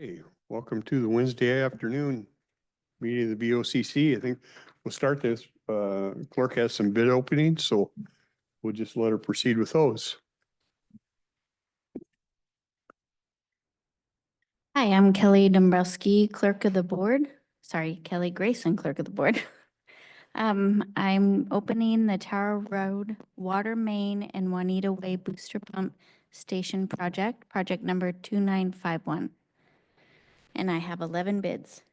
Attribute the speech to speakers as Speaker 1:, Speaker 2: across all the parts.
Speaker 1: Hey, welcome to the Wednesday afternoon meeting of the BOCC. I think we'll start this. Clerk has some bid openings, so we'll just let her proceed with those.
Speaker 2: Hi, I'm Kelly Dombrowski, Clerk of the Board. Sorry, Kelly Grayson, Clerk of the Board. I'm opening the Tower Road Water Main and Juanita Way Booster Pump Station project number 2951. And I have 11 bids.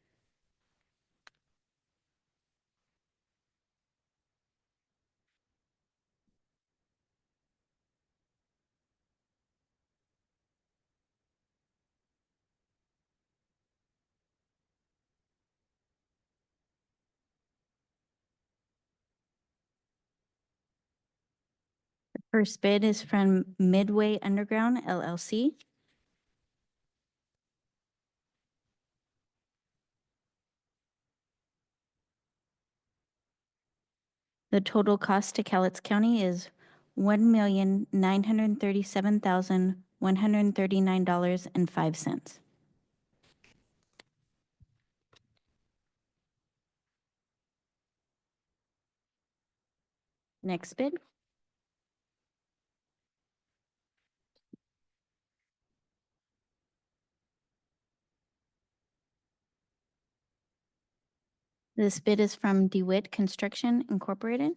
Speaker 2: The first bid is from Midway Underground LLC. The total cost to Cowlitz County is $1,937,139.05. Next bid. This bid is from DeWitt Construction Incorporated.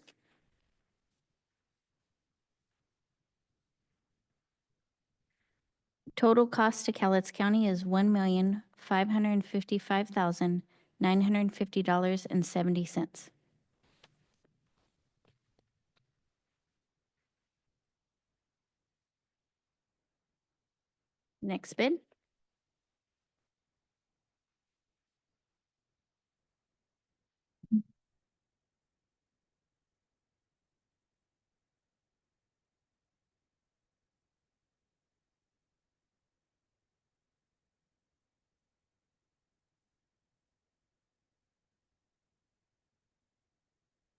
Speaker 2: Total cost to Cowlitz County is $1,555,950.70. Next bid.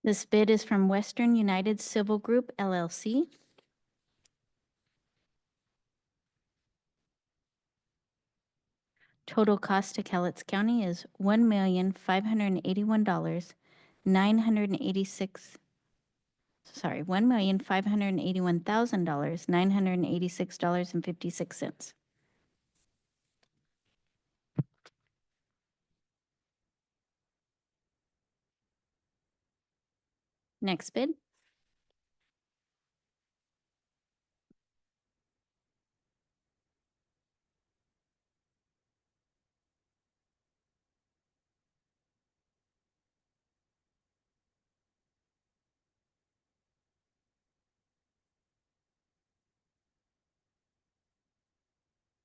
Speaker 2: This bid is from Western United Civil Group LLC. Total cost to Cowlitz County is $1,581,986.56. Next bid.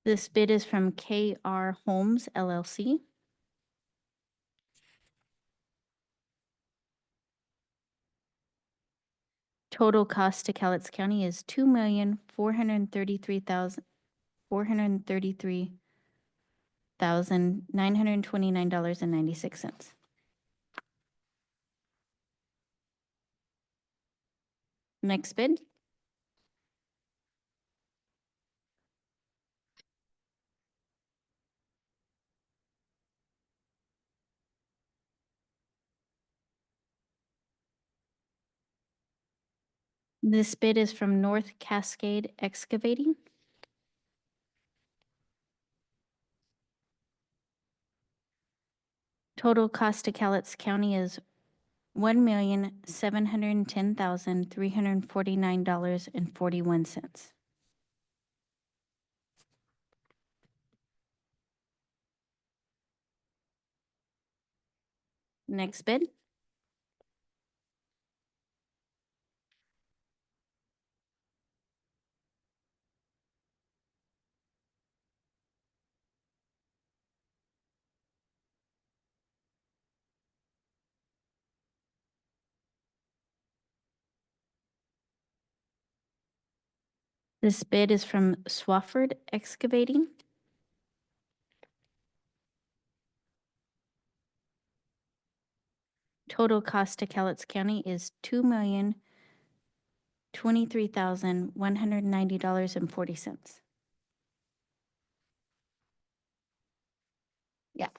Speaker 2: This bid is from KR Homes LLC. Total cost to Cowlitz County is $2,433,929.96. Next bid. This bid is from North Cascade Excavating. Total cost to Cowlitz County is $1,710,349.41. Next bid. This bid is from Swafford Excavating. Total cost to Cowlitz County is $2,023,190.40. Yeah.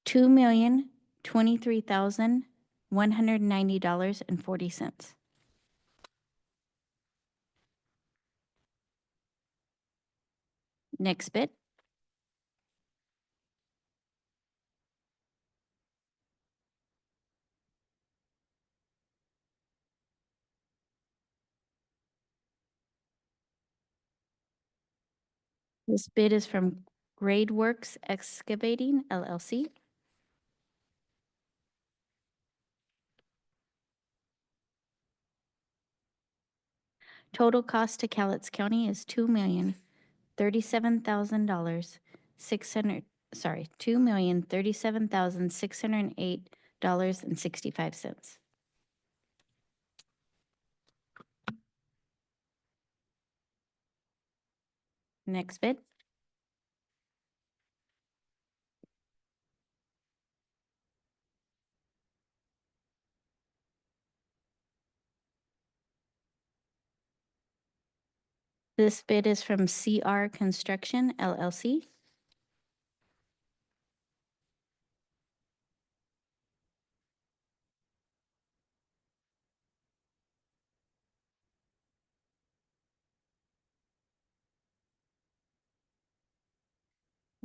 Speaker 2: $2,023,190.40. Next bid. This bid is from Grade Works Excavating LLC. Total cost to Cowlitz County is $2,037,000, $2,037,608.65. Next bid. This bid is from CR Construction LLC.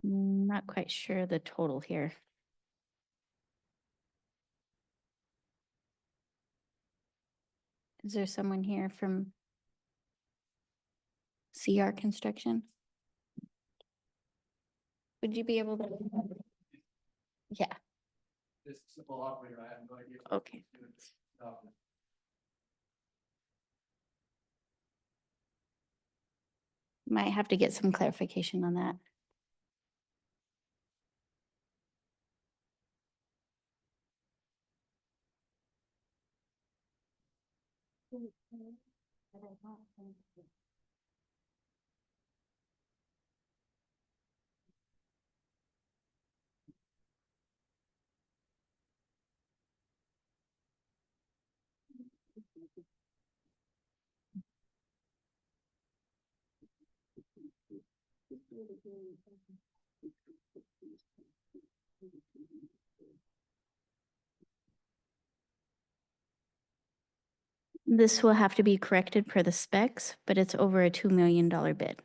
Speaker 2: Not quite sure the total here. Is there someone here from CR Construction? Would you be able to? Yeah,
Speaker 3: This simple operator, I have no idea.
Speaker 2: okay. Might have to get some clarification on that. This will have to be corrected per the specs, but it's over a $2 million bid.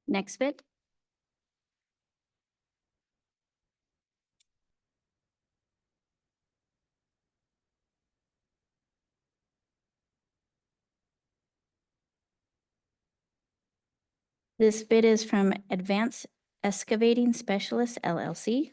Speaker 2: Next bid. This bid is from Advanced Excavating Specialists LLC.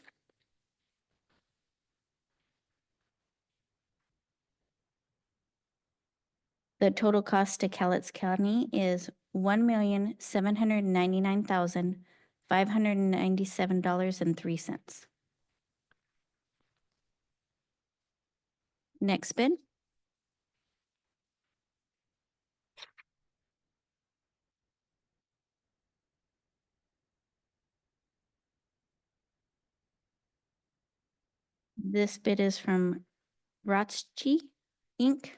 Speaker 2: The total cost to Cowlitz County is $1,799,597.03. Next bid. This bid is from Rotschi Inc.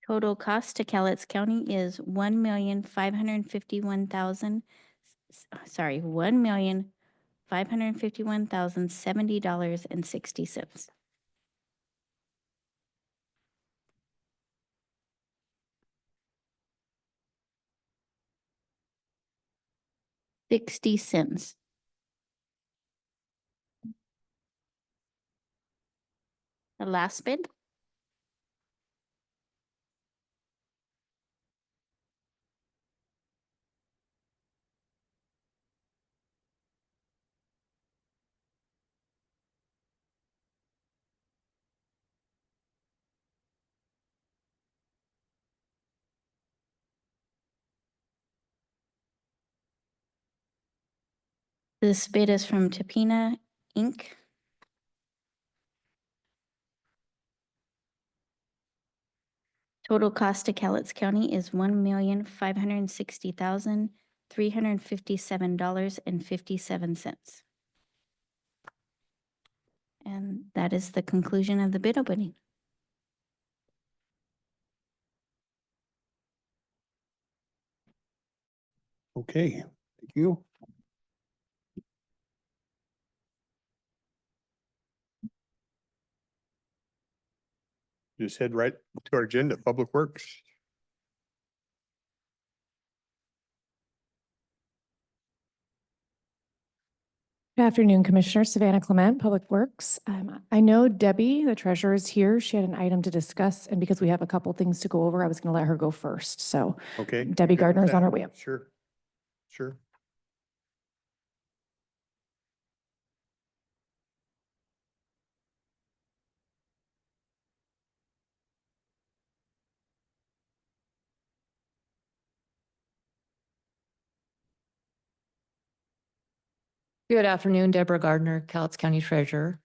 Speaker 2: Total cost to Cowlitz County is $1,551,070.60. 60 cents. The last bid. This bid is from Tapina Inc. Total cost to Cowlitz County is $1,560,357.57. And that is the conclusion of the bid opening.
Speaker 1: Okay, thank you. Just head right to our agenda, Public Works.
Speaker 4: Good afternoon, Commissioner. Savannah Clement, Public Works. I know Debbie, the treasurer, is here. She had an item to discuss, and because we have a couple things to go over, I was going to let her go first. So
Speaker 1: Okay.
Speaker 4: Debbie
Speaker 1: good with
Speaker 4: Gardner is on
Speaker 1: that?
Speaker 4: her way up.
Speaker 1: Sure. Sure.
Speaker 5: Good afternoon, Deborah Gardner, Cowlitz County Treasurer.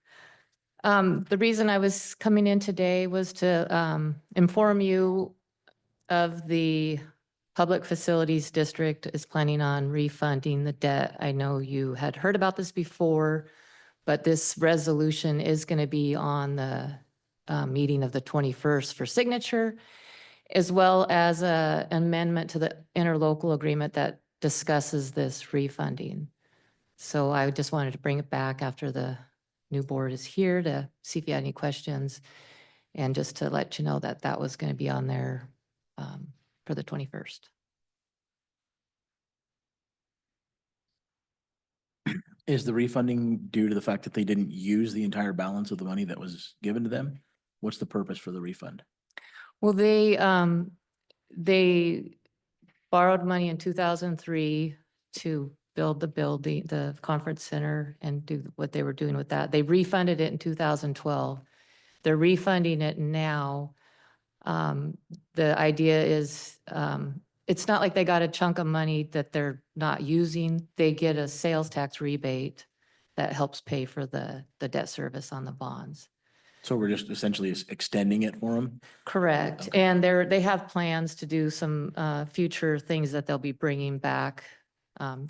Speaker 5: The reason I was coming in today was to inform you of the Public Facilities District is planning on refunding the debt. I know you had heard about this before, but this resolution is going to be on the meeting of the 21st for signature, as well as an amendment to the interlocal agreement that discusses this refunding. So I just wanted to bring it back after the new board is here to see if you had any questions. And just to let you know that that was going to be on there for the 21st.
Speaker 6: Is the refunding due to the fact that they didn't use the entire balance of the money that was given to them? What's the purpose for the refund?
Speaker 5: Well, they borrowed money in 2003 to build the building, the conference center, and do what they were doing with that. They refunded it in 2012. They're refunding it now. The idea is, it's not like they got a chunk of money that they're not using. They get a sales tax rebate that helps pay for the debt service on the bonds.
Speaker 6: So we're just essentially extending it for them?
Speaker 5: Correct.
Speaker 6: Okay.
Speaker 5: And they have plans to do some future things that they'll be bringing back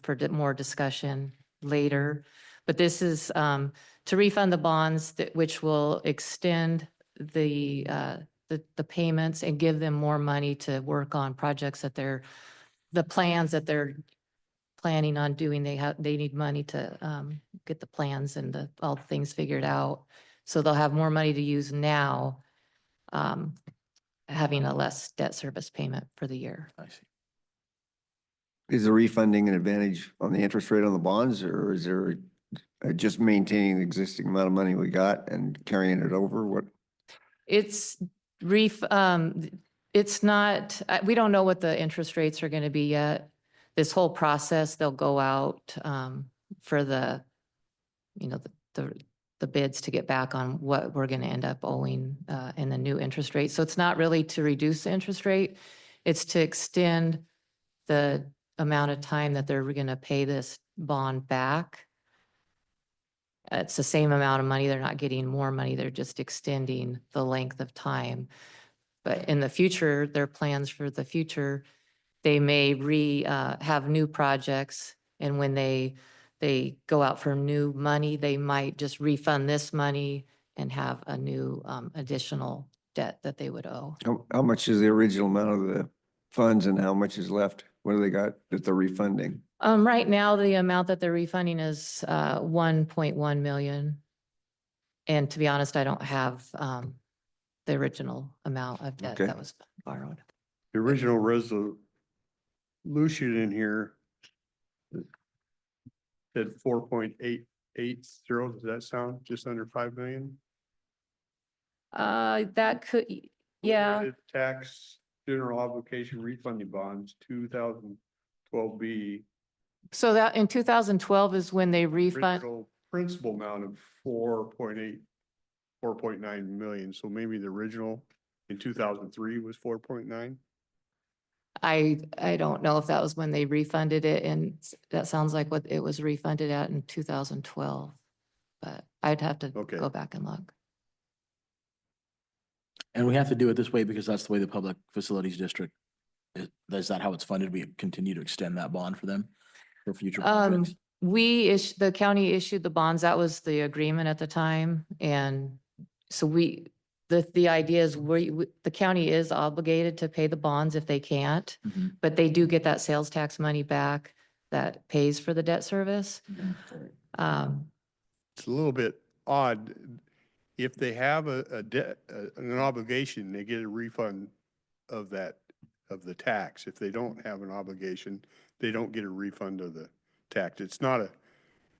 Speaker 5: for more discussion later. But this is to refund the bonds which will extend the payments and give them more money to work on projects that the plans that they're planning on doing. They need money to get the plans and all the things figured out. So they'll have more money to use now, having a less debt service payment for the year.
Speaker 6: I see.
Speaker 7: Is the refunding an advantage on the interest rate on the bonds, or is there just maintaining the existing amount of money we got and carrying it over? What?
Speaker 5: It's it's not, we don't know what the interest rates are going to be yet. This whole process, they'll go out for the bids to get back on what we're going to end up owing in the new interest rate. So it's not really to reduce the interest rate. It's to extend the amount of time that they're going to pay this bond back. It's the same amount of money. They're not getting more money. They're just extending the length of time. But in the future, their plans for the future, they may have new projects. And when they go out for new money, they might just refund this money and have a new additional debt that they would owe.
Speaker 7: How much is the original amount of the funds and how much is left? What do they got that they're refunding?
Speaker 5: Right now, the amount that they're refunding is 1.1 million. And to be honest, I don't have the original amount of debt
Speaker 7: Okay.
Speaker 5: that was borrowed.
Speaker 1: The original resolution in here said 4.880. Does that sound just under 5 million?
Speaker 5: That could, yeah.
Speaker 1: Prorated Tax general obligation refunding bonds, 2012B.
Speaker 5: So that in 2012 is when they refund.
Speaker 1: Original principal amount of 4.9 million. So maybe the original in 2003 was 4.9.
Speaker 5: I don't know if that was when they refunded it, and that sounds like what it was refunded at in 2012. But I'd have to
Speaker 1: Okay.
Speaker 5: go back and look.
Speaker 6: And we have to do it this way because that's the way the Public Facilities District, is that how it's funded? We continue to extend that bond for them for future projects?
Speaker 5: the county issued the bonds. That was the agreement at the time. And so the idea is the county is obligated to pay the bonds if they can't,
Speaker 6: Mhm.
Speaker 5: but they do get that sales tax money back that pays for the debt service. Um,
Speaker 1: It's a little bit odd. If they have a debt, an obligation, they get a refund of that, of the tax. If they don't have an obligation, they don't get a refund of the tax. It's not a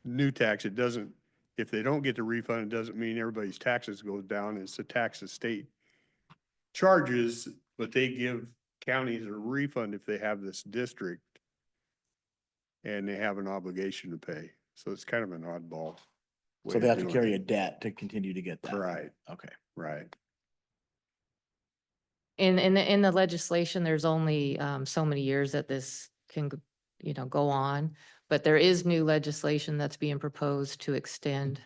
Speaker 1: new tax. It doesn't, if they don't get the refund, it doesn't mean everybody's taxes goes down. It's the tax the state charges, but they give counties a refund if they have this district and they have an obligation to pay. So it's kind of an oddball. way
Speaker 6: So they
Speaker 1: of
Speaker 6: have to
Speaker 1: doing
Speaker 6: carry
Speaker 1: it.
Speaker 6: a debt to continue to get that.
Speaker 1: Right,
Speaker 6: Okay.
Speaker 1: right.
Speaker 5: in the legislation, there's only so many years that this can, go on. But there is new legislation that's being proposed to extend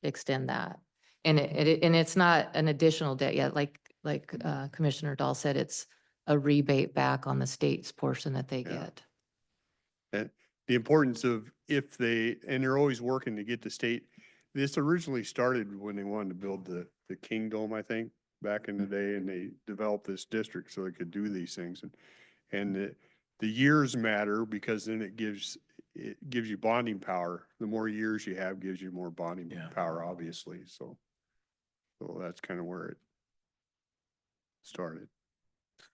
Speaker 5: that. And it's not an additional debt yet, like Commissioner Dahl said, it's a rebate back on the state's portion that they
Speaker 1: Yeah.
Speaker 5: get.
Speaker 1: And the importance of if they, and they're always working to get the state, this originally started when they wanted to build the Kingdom, I think, back in the day, and they developed this district so they could do these things. And the years matter because then it gives you bonding power. The more years you have gives you more bonding
Speaker 6: Yeah.
Speaker 1: power, obviously. So that's kind of where it started.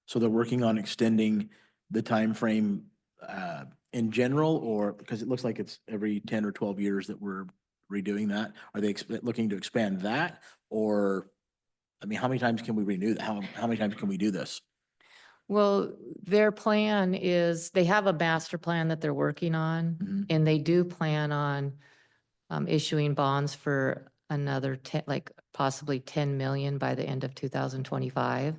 Speaker 6: So they're working on extending the time frame in general, or because it looks like it's every 10 or 12 years that we're redoing that? Are they looking to expand that? Or, I mean, how many times can we renew that? How many times can we do this?
Speaker 5: Well, their plan is, they have a master plan that they're working on,
Speaker 6: Mhm.
Speaker 5: and they do plan on issuing bonds for another 10, like possibly 10 million by the end of 2025.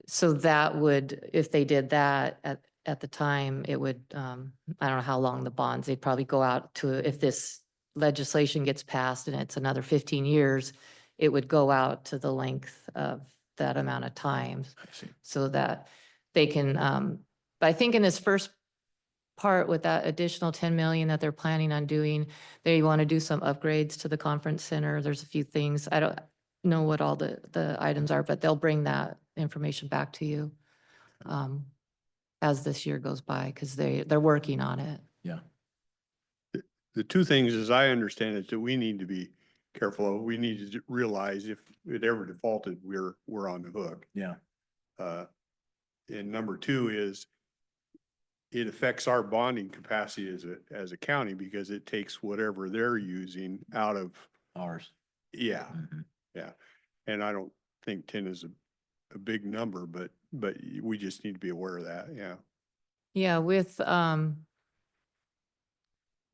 Speaker 5: So that would, if they did that at the time, it would, I don't know how long the bonds, they'd probably go out to, if this legislation gets passed and it's another 15 years, it would go out to the length of that amount of time
Speaker 6: I see.
Speaker 5: so that they can, but I think in this first part with that additional 10 million that they're planning on doing, they want to do some upgrades to the conference center. There's a few things. I don't know what all the items are, but they'll bring that information back to you as this year goes by, because they're working on it.
Speaker 6: Yeah.
Speaker 1: The two things, as I understand it, that we need to be careful of, we need to realize if it ever defaulted, we're on the hook.
Speaker 6: Yeah.
Speaker 1: And number two is it affects our bonding capacity as a county because it takes whatever they're using out of,
Speaker 6: Ours.
Speaker 1: yeah,
Speaker 6: Mhm.
Speaker 1: yeah. And I don't think 10 is a big number, but we just need to be aware of that, yeah.
Speaker 5: Yeah, with,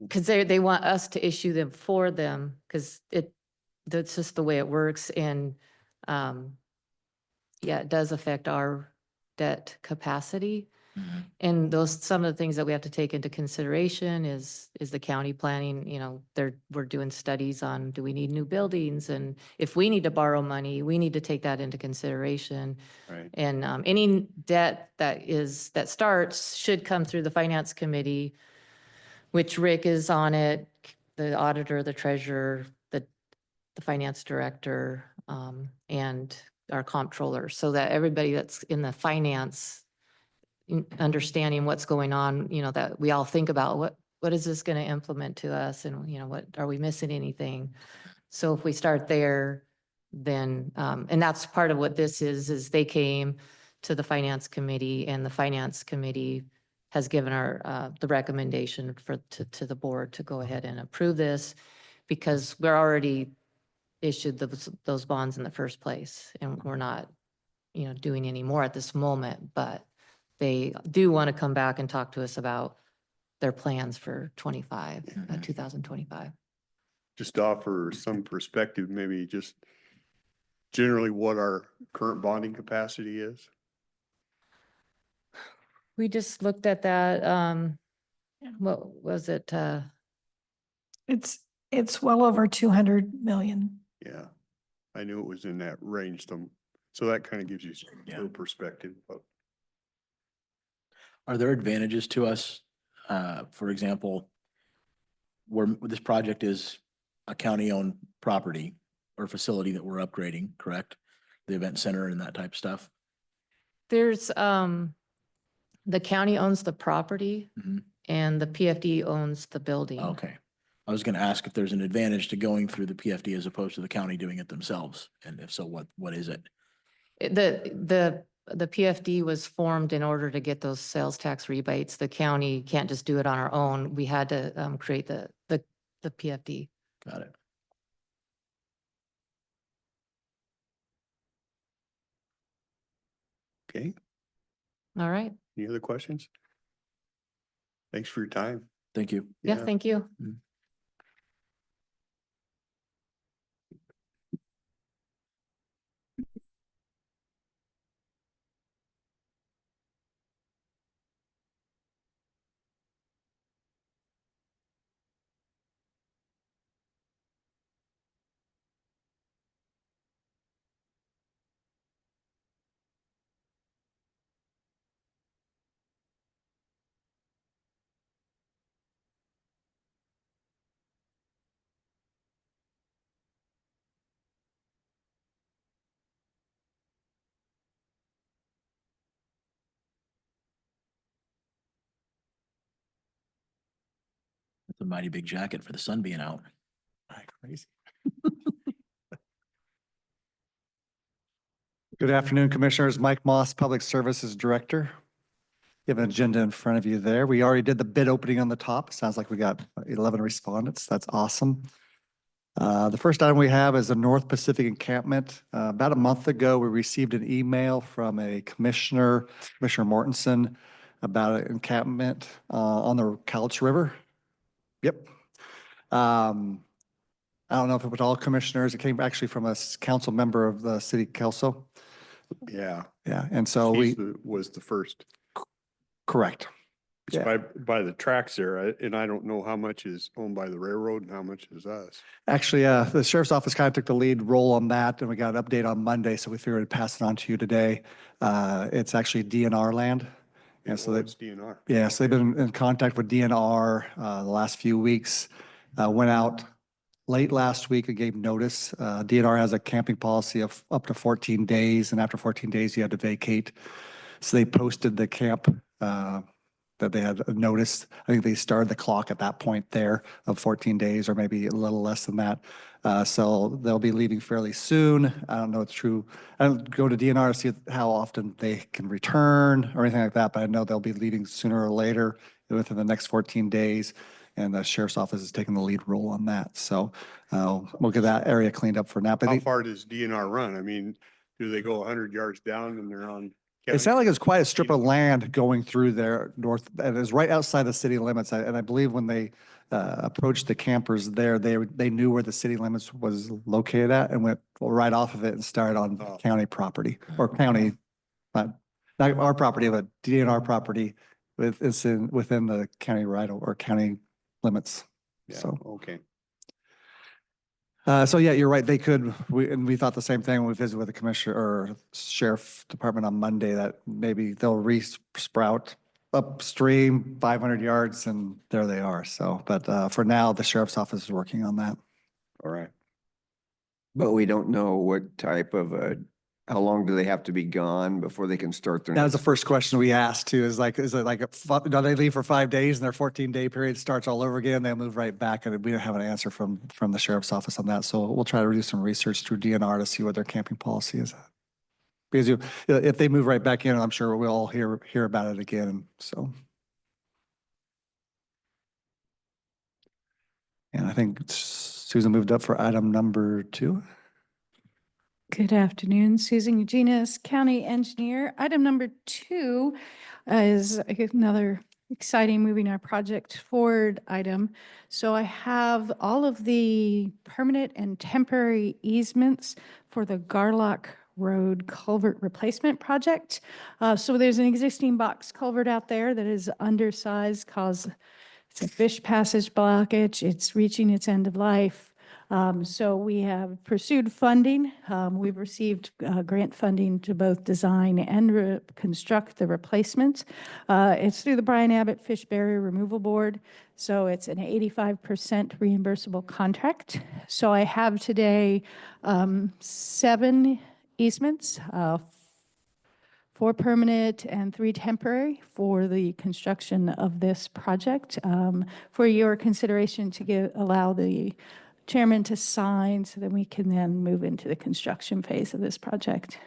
Speaker 5: because they want us to issue them for them, because that's just the way it works. And yeah, it does affect our debt capacity.
Speaker 6: Mhm.
Speaker 5: And some of the things that we have to take into consideration is the county planning, we're doing studies on, do we need new buildings? And if we need to borrow money, we need to take that into consideration.
Speaker 1: Right.
Speaker 5: And any debt that starts should come through the finance committee, which Rick is on it, the auditor, the treasurer, the finance director, and our comptroller, so that everybody that's in the finance understanding what's going on, that we all think about what is this going to implement to us, and what are we missing anything? So if we start there, then and that's part of what this is they came to the finance committee, and the finance committee has given the recommendation to the board to go ahead and approve this, because we're already issued those bonds in the first place, and we're not doing any more at this moment, but they do want to come back and talk to us about their plans for 2025.
Speaker 1: Just to offer some perspective, maybe just generally what our current bonding capacity is.
Speaker 5: We just looked at that, what was it?
Speaker 8: It's well over 200 million.
Speaker 1: Yeah, I knew it was in that range. So that kind of gives you a
Speaker 6: Yeah.
Speaker 1: little perspective of.
Speaker 6: Are there advantages to us for example, where this project is a county-owned property or facility that we're upgrading, correct? The event center and that type of stuff?
Speaker 5: There's, the county owns the property
Speaker 6: Mhm.
Speaker 5: and the PFD owns the building.
Speaker 6: Okay. I was gonna ask if there's an advantage to going through the PFD as opposed to the county doing it themselves, and if so, what is it?
Speaker 5: The PFD was formed in order to get those sales tax rebates. The county can't just do it on our own. We had to create the PFD.
Speaker 6: Got it.
Speaker 1: Okay,
Speaker 5: All right.
Speaker 1: any other questions? Thanks for your time.
Speaker 6: Thank you.
Speaker 5: Yeah, thank you.
Speaker 6: That's a mighty big jacket for the sun being out.
Speaker 1: Crazy.
Speaker 3: Good afternoon, Commissioners. Mike Moss, Public Services Director. You have an agenda in front of you there. We already did the bid opening on the top. Sounds like we got 11 respondents. That's awesome. The first item we have is the North Pacific Encampment. About a month ago, we received an email from a Commissioner Mortensen, about an encampment on the Couch River. Yep. I don't know if it was all commissioners. It came actually from a council member of the city council.
Speaker 1: Yeah.
Speaker 3: Yeah, and so we,
Speaker 1: Was the first.
Speaker 3: correct.
Speaker 1: It's
Speaker 3: Yeah.
Speaker 1: by the tracks there, and I don't know how much is owned by the railroad and how much is us.
Speaker 3: Actually, the sheriff's office kind of took the lead role on that, and we got an update on Monday, so we figured I'd pass it on to you today. It's actually DNR land. And so
Speaker 1: It's DNR.
Speaker 3: yeah, so they've been in contact with DNR the last few weeks. Went out late last week and gave notice. DNR has a camping policy of up to 14 days, and after 14 days, you had to vacate. So they posted the camp that they had noticed. I think they started the clock at that point there of 14 days or maybe a little less than that. So they'll be leaving fairly soon. I don't know it's true. I don't go to DNR to see how often they can return or anything like that, but I know they'll be leaving sooner or later within the next 14 days. And the sheriff's office is taking the lead role on that. So we'll get that area cleaned up for now. But
Speaker 1: How far does DNR run? I mean, do they go 100 yards down and they're on?
Speaker 3: it
Speaker 1: county?
Speaker 3: sounded like it was quite a strip of land going through there north, and it was right outside the city limits. And I believe when they approached the campers there, they knew where the city limits was located at and went right off of it and started on
Speaker 1: Oh.
Speaker 3: county property or county, not our property, but DNR property within the county right or county limits.
Speaker 1: Yeah,
Speaker 3: So.
Speaker 1: okay.
Speaker 3: So yeah, you're right. They could, we thought the same thing when we visited with the commissioner or sheriff department on Monday, that maybe they'll re-sprout upstream 500 yards and there they are. So, but for now, the sheriff's office is working on that.
Speaker 1: All right.
Speaker 7: But we don't know what type of how long do they have to be gone before they can start their?
Speaker 3: That was the
Speaker 7: next-
Speaker 3: first question we asked too, is it like, do they leave for 5 days and their 14-day period starts all over again? They'll move right back. And we don't have an answer from the sheriff's office on that. So we'll try to do some research through DNR to see what their camping policy is. Because if they move right back in, I'm sure we'll all hear about it again. So. And I think Susan moved up for item number 2.
Speaker 8: Good afternoon, Susan Eugenius, County Engineer. Item number 2 is another exciting moving our project forward item. So I have all of the permanent and temporary easements for the Garlock Road Culvert Replacement Project. So there's an existing box culvert out there that is undersized, cause it's a fish passage blockage. It's reaching its end of life. So we have pursued funding. We've received grant funding to both design and construct the replacements. It's through the Brian Abbott Fish Barrier Removal Board. So it's an 85% reimbursable contract. So I have today 7 easements, 4 permanent and 3 temporary for the construction of this project. For your consideration to allow the chairman to sign so that we can then move into the construction phase of this project.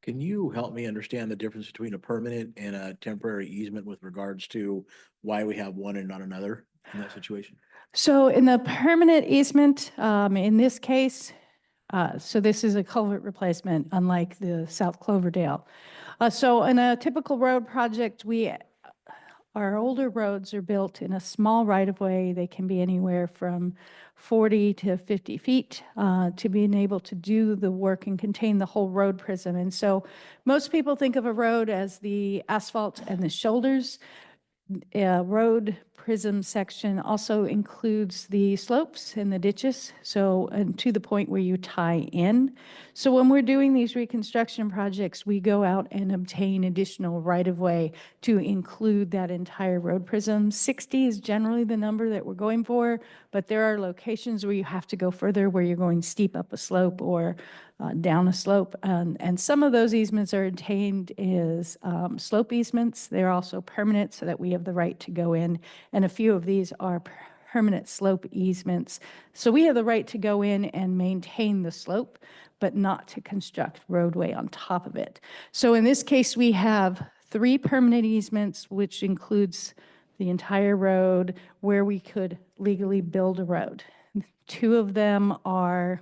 Speaker 6: Can you help me understand the difference between a permanent and a temporary easement with regards to why we have one and not another in that situation?
Speaker 8: So in the permanent easement, in this case, so this is a culvert replacement, unlike the South Cloverdale. So in a typical road project, our older roads are built in a small right-of-way. They can be anywhere from 40 to 50 feet to being able to do the work and contain the whole road prism. And so most people think of a road as the asphalt and the shoulders. Road prism section also includes the slopes and the ditches, so and to the point where you tie in. So when we're doing these reconstruction projects, we go out and obtain additional right-of-way to include that entire road prism. 60 is generally the number that we're going for, but there are locations where you have to go further, where you're going steep up a slope or down a slope. And some of those easements are obtained as slope easements. They're also permanent so that we have the right to go in. And a few of these are permanent slope easements. So we have the right to go in and maintain the slope, but not to construct roadway on top of it. So in this case, we have 3 permanent easements, which includes the entire road where we could legally build a road. 2 of them are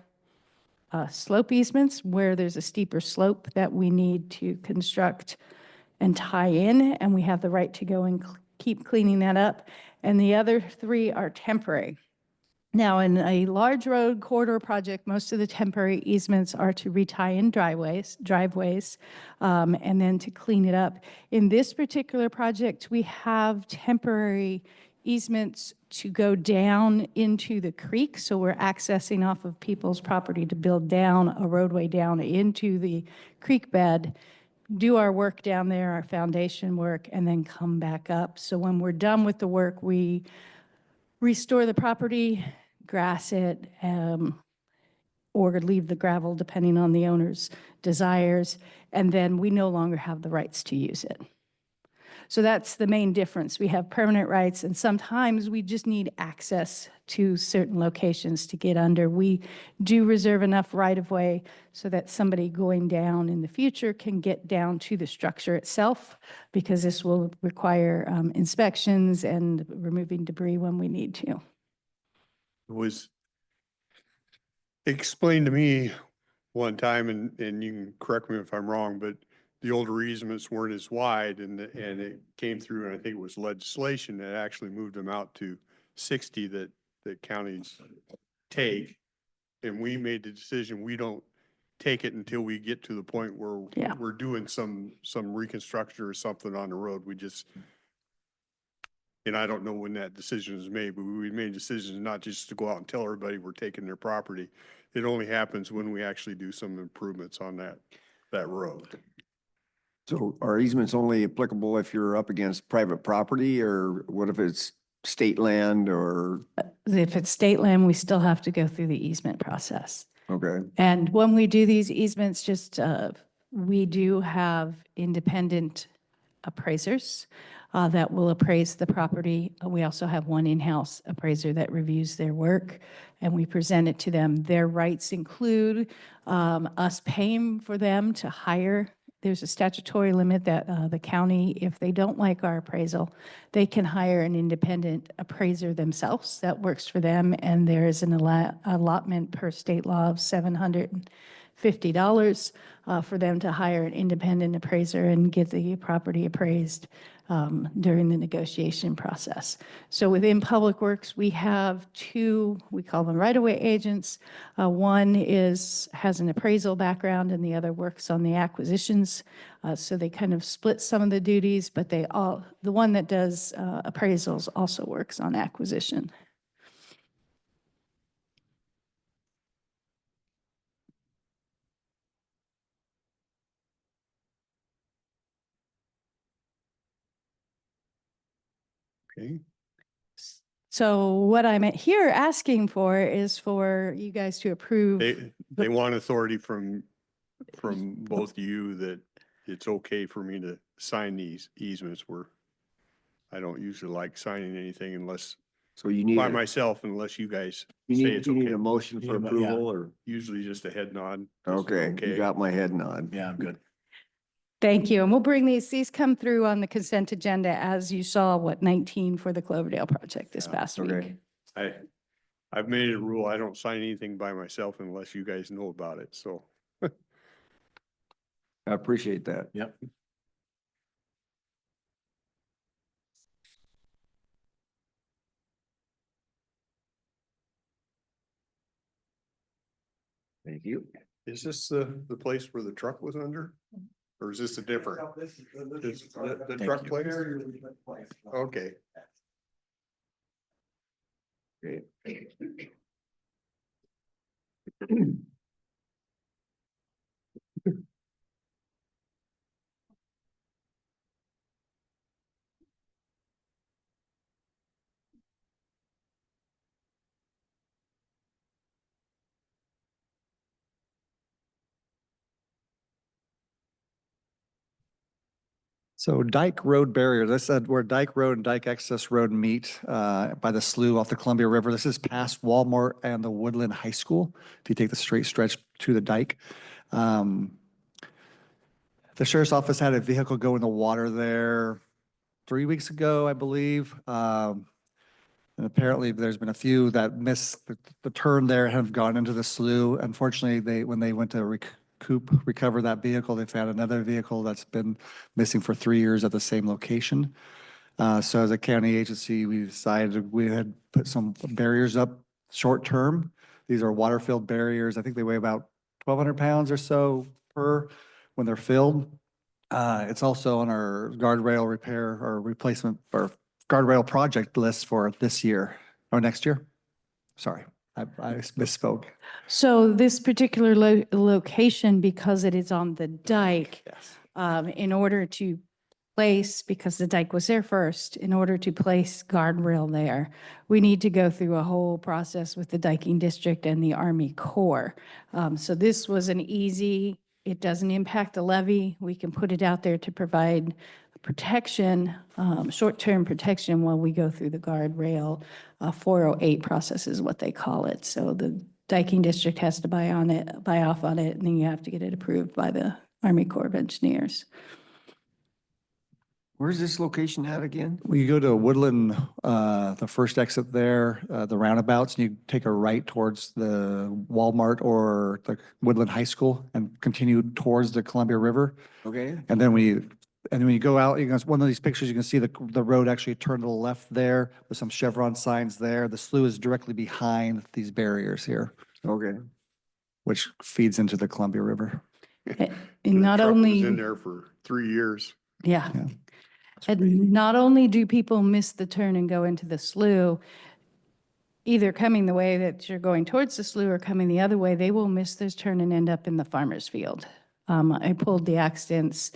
Speaker 8: slope easements where there's a steeper slope that we need to construct and tie in, and we have the right to go and keep cleaning that up. And the other 3 are temporary. Now, in a large road corridor project, most of the temporary easements are to retie in driveways, and then to clean it up. In this particular project, we have temporary easements to go down into the creek. So we're accessing off of people's property to build down a roadway down into the creek bed, do our work down there, our foundation work, and then come back up. So when we're done with the work, we restore the property, grass it, or leave the gravel depending on the owner's desires, and then we no longer have the rights to use it. So that's the main difference. We have permanent rights, and sometimes we just need access to certain locations to get under. We do reserve enough right-of-way so that somebody going down in the future can get down to the structure itself, because this will require inspections and removing debris when we need to.
Speaker 1: It was explained to me one time, and you can correct me if I'm wrong, but the older easements weren't as wide, and it came through, and I think it was legislation that actually moved them out to 60 that counties take. And we made the decision, we don't take it until we get to the point where
Speaker 8: Yeah.
Speaker 1: we're doing some reconstruction or something on the road. We just, and I don't know when that decision is made, but we made decisions not just to go out and tell everybody we're taking their property. It only happens when we actually do some improvements on that road.
Speaker 7: So are easements only applicable if you're up against private property, or what if it's state land or,
Speaker 8: If it's state land, we still have to go through the easement process.
Speaker 7: okay,
Speaker 8: And when we do these easements, we do have independent appraisers that will appraise the property. We also have one in-house appraiser that reviews their work, and we present it to them. Their rights include us paying for them to hire. There's a statutory limit that the county, if they don't like our appraisal, they can hire an independent appraiser themselves that works for them. And there is an allotment per state law of $750 for them to hire an independent appraiser and get the property appraised. during the negotiation process. So within Public Works, we have two, we call them right-of-way agents. One has an appraisal background and the other works on the acquisitions. So they kind of split some of the duties, but the one that does appraisals also works on acquisition.
Speaker 1: Okay.
Speaker 8: So what I'm here asking for is for you guys to approve.
Speaker 1: They want authority from both you that it's okay for me to sign these easements where I don't usually like signing anything unless,
Speaker 7: So you need,
Speaker 1: by myself, unless you guys
Speaker 7: you
Speaker 1: say
Speaker 7: need,
Speaker 1: it's
Speaker 7: you need
Speaker 1: okay.
Speaker 7: a motion for
Speaker 6: Yeah, but-
Speaker 7: approval or?
Speaker 1: Usually just a head nod.
Speaker 7: Okay, you got my head nod.
Speaker 6: Yeah, I'm good.
Speaker 8: Thank you. And we'll bring these come through on the consent agenda as you saw, 19 for the Cloverdale project this
Speaker 1: Yeah,
Speaker 8: past
Speaker 7: okay.
Speaker 8: week.
Speaker 1: I've made it a rule, I don't sign anything by myself unless you guys know about it, so.
Speaker 7: I appreciate that.
Speaker 6: Yep.
Speaker 7: Thank you.
Speaker 1: Is this the place where the truck was under? Or is this a different? This is the
Speaker 6: Thank
Speaker 1: truck
Speaker 6: you.
Speaker 1: place? Okay.
Speaker 7: Great.
Speaker 3: So Dyke Road barrier, this is where Dyke Road and Dyke Access Road meet by the slough off the Columbia River. This is past Walmart and the Woodland High School. If you take the straight stretch to the dike. The sheriff's office had a vehicle go in the water there 3 weeks ago, I believe. And apparently there's been a few that missed the turn there, have gone into the slough. Unfortunately, when they went to recover that vehicle, they found another vehicle that's been missing for 3 years at the same location. So as a county agency, we decided we had put some barriers up short term. These are water-filled barriers. I think they weigh about 1,200 pounds or so per when they're filled. It's also on our guardrail repair or replacement or guardrail project list for this year or next year. Sorry, I misspoke.
Speaker 8: So this particular location, because it is on the dike,
Speaker 3: Yes.
Speaker 8: in order to place, because the dike was there first, in order to place guardrail there, we need to go through a whole process with the diking district and the Army Corps. So this was an easy, it doesn't impact the levee. We can put it out there to provide protection, short-term protection while we go through the guardrail 408 process is what they call it. So the diking district has to buy off on it, and then you have to get it approved by the Army Corps of Engineers.
Speaker 7: Where's this location at again?
Speaker 3: We go to Woodland, the first exit there, the roundabouts, and you take a right towards the Walmart or the Woodland High School and continue towards the Columbia River.
Speaker 7: Okay,
Speaker 3: And then when you go out, one of these pictures, you can see the road actually turn to the left there with some chevron signs there. The slough is directly behind these barriers here,
Speaker 7: okay.
Speaker 3: which feeds into the Columbia River.
Speaker 8: And
Speaker 1: The
Speaker 8: not
Speaker 1: truck was
Speaker 8: only,
Speaker 1: in there for 3 years.
Speaker 8: yeah.
Speaker 3: Yeah.
Speaker 8: And not only do people miss the turn and go into the slough, either coming the way that you're going towards the slough or coming the other way, they will miss this turn and end up in the farmer's field. I pulled the accidents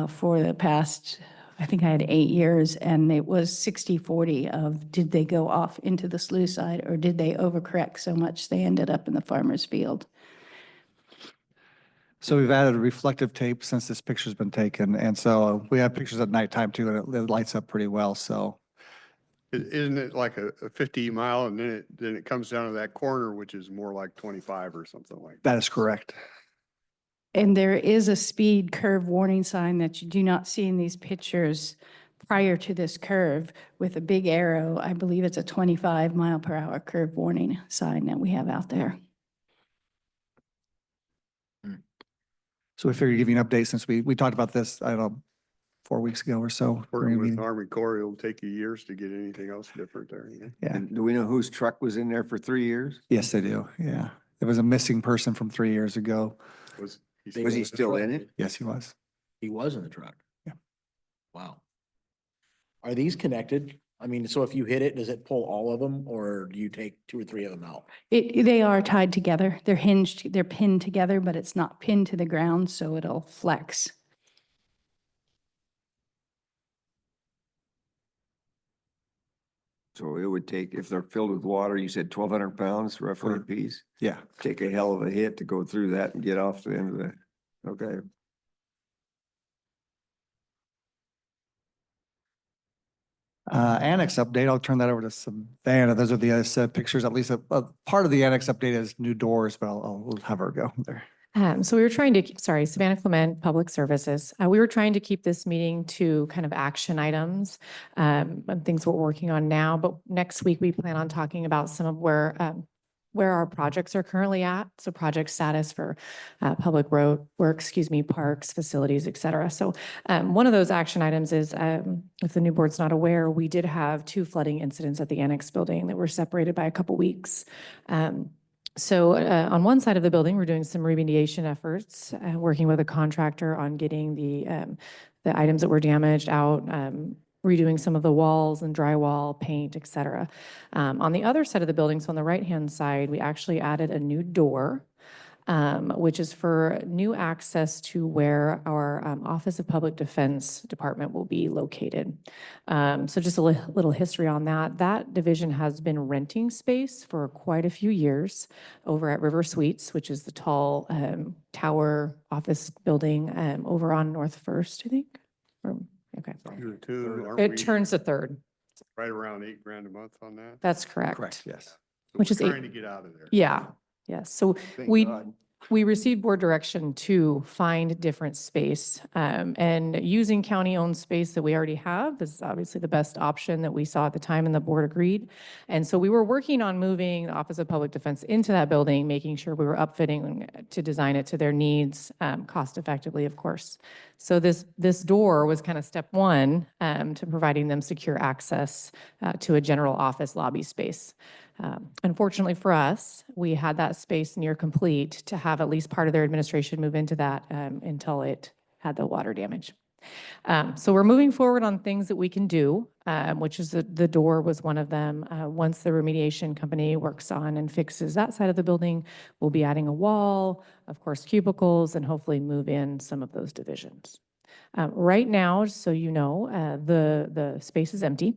Speaker 8: for the past, I think I had 8 years, and it was 60-40 of did they go off into the slough side or did they overcorrect so much they ended up in the farmer's field?
Speaker 3: So we've added reflective tape since this picture's been taken. And so we have pictures at nighttime too, and it lights up pretty well. So
Speaker 1: Isn't it like a 50 mile and then it comes down to that corner, which is more like 25 or something like that?
Speaker 3: that is correct.
Speaker 8: And there is a speed curve warning sign that you do not see in these pictures prior to this curve with a big arrow. I believe it's a 25-mile-per-hour curve warning sign that we have out there.
Speaker 3: So we figured to give you an update since we talked about this, I don't know, 4 weeks ago or so. during
Speaker 1: Working
Speaker 3: a
Speaker 1: with
Speaker 3: meeting.
Speaker 1: Army Corps, it'll take you years to get anything else different there. You know?
Speaker 3: Yeah,
Speaker 7: And do we know whose truck was in there for 3 years?
Speaker 3: yes, they do. Yeah. There was a missing person from 3 years ago.
Speaker 1: Was he
Speaker 6: They
Speaker 7: Was he
Speaker 6: were the
Speaker 7: still
Speaker 6: truck.
Speaker 7: in it?
Speaker 3: Yes, he was.
Speaker 6: He was in the truck?
Speaker 3: Yeah.
Speaker 6: Wow. Are these connected? I mean, so if you hit it, does it pull all of them or do you take 2 or 3 of them out?
Speaker 8: They are tied together. They're hinged, they're pinned together, but it's not pinned to the ground, so it'll flex.
Speaker 7: So it would take, if they're filled with water, you said 1,200 pounds roughly a
Speaker 3: Correct.
Speaker 7: piece?
Speaker 3: Yeah.
Speaker 7: Take a hell of a hit to go through that and get off the end of the, okay.
Speaker 3: Annex update, I'll turn that over to Savannah. Those are the pictures, at least a part of the annex update is new doors, but I'll have her go there.
Speaker 4: So we were trying to, sorry, Savannah Clement, Public Services. We were trying to keep this meeting to kind of action items and things we're working on now. But next week, we plan on talking about some of where our projects are currently at. So project status for public road work, parks, facilities, et cetera. So one of those action items is, if the new board's not aware, we did have 2 flooding incidents at the annex building that were separated by a couple weeks. So on one side of the building, we're doing some remediation efforts, working with a contractor on getting the items that were damaged out, redoing some of the walls and drywall, paint, et cetera. On the other side of the building, so on the right-hand side, we actually added a new door, which is for new access to where our Office of Public Defense Department will be located. So just a little history on that. That division has been renting space for quite a few years over at River Suites, which is the tall tower office building over on North First, I think. Okay.
Speaker 1: You're two, aren't
Speaker 4: It
Speaker 1: we
Speaker 4: turns a third.
Speaker 1: right around $8,000 a month on that?
Speaker 4: That's correct.
Speaker 3: Correct, yes.
Speaker 1: So
Speaker 4: which
Speaker 1: we're
Speaker 4: is eight-
Speaker 1: trying to get out of there.
Speaker 4: Yeah. Yes. So
Speaker 7: Thank
Speaker 4: we
Speaker 7: God.
Speaker 4: we received board direction to find different space, and using county-owned space that we already have is obviously the best option that we saw at the time, and the board agreed. And so we were working on moving the Office of Public Defense into that building, making sure we were upfitting to design it to their needs, cost effectively, of course. So this door was kind of step one to providing them secure access to a general office lobby space. Unfortunately for us, we had that space near complete to have at least part of their administration move into that until it had the water damage. So we're moving forward on things that we can do, which is the door was one of them. Once the remediation company works on and fixes that side of the building, we'll be adding a wall, of course, cubicles, and hopefully move in some of those divisions. Right now, so you know, the space is empty.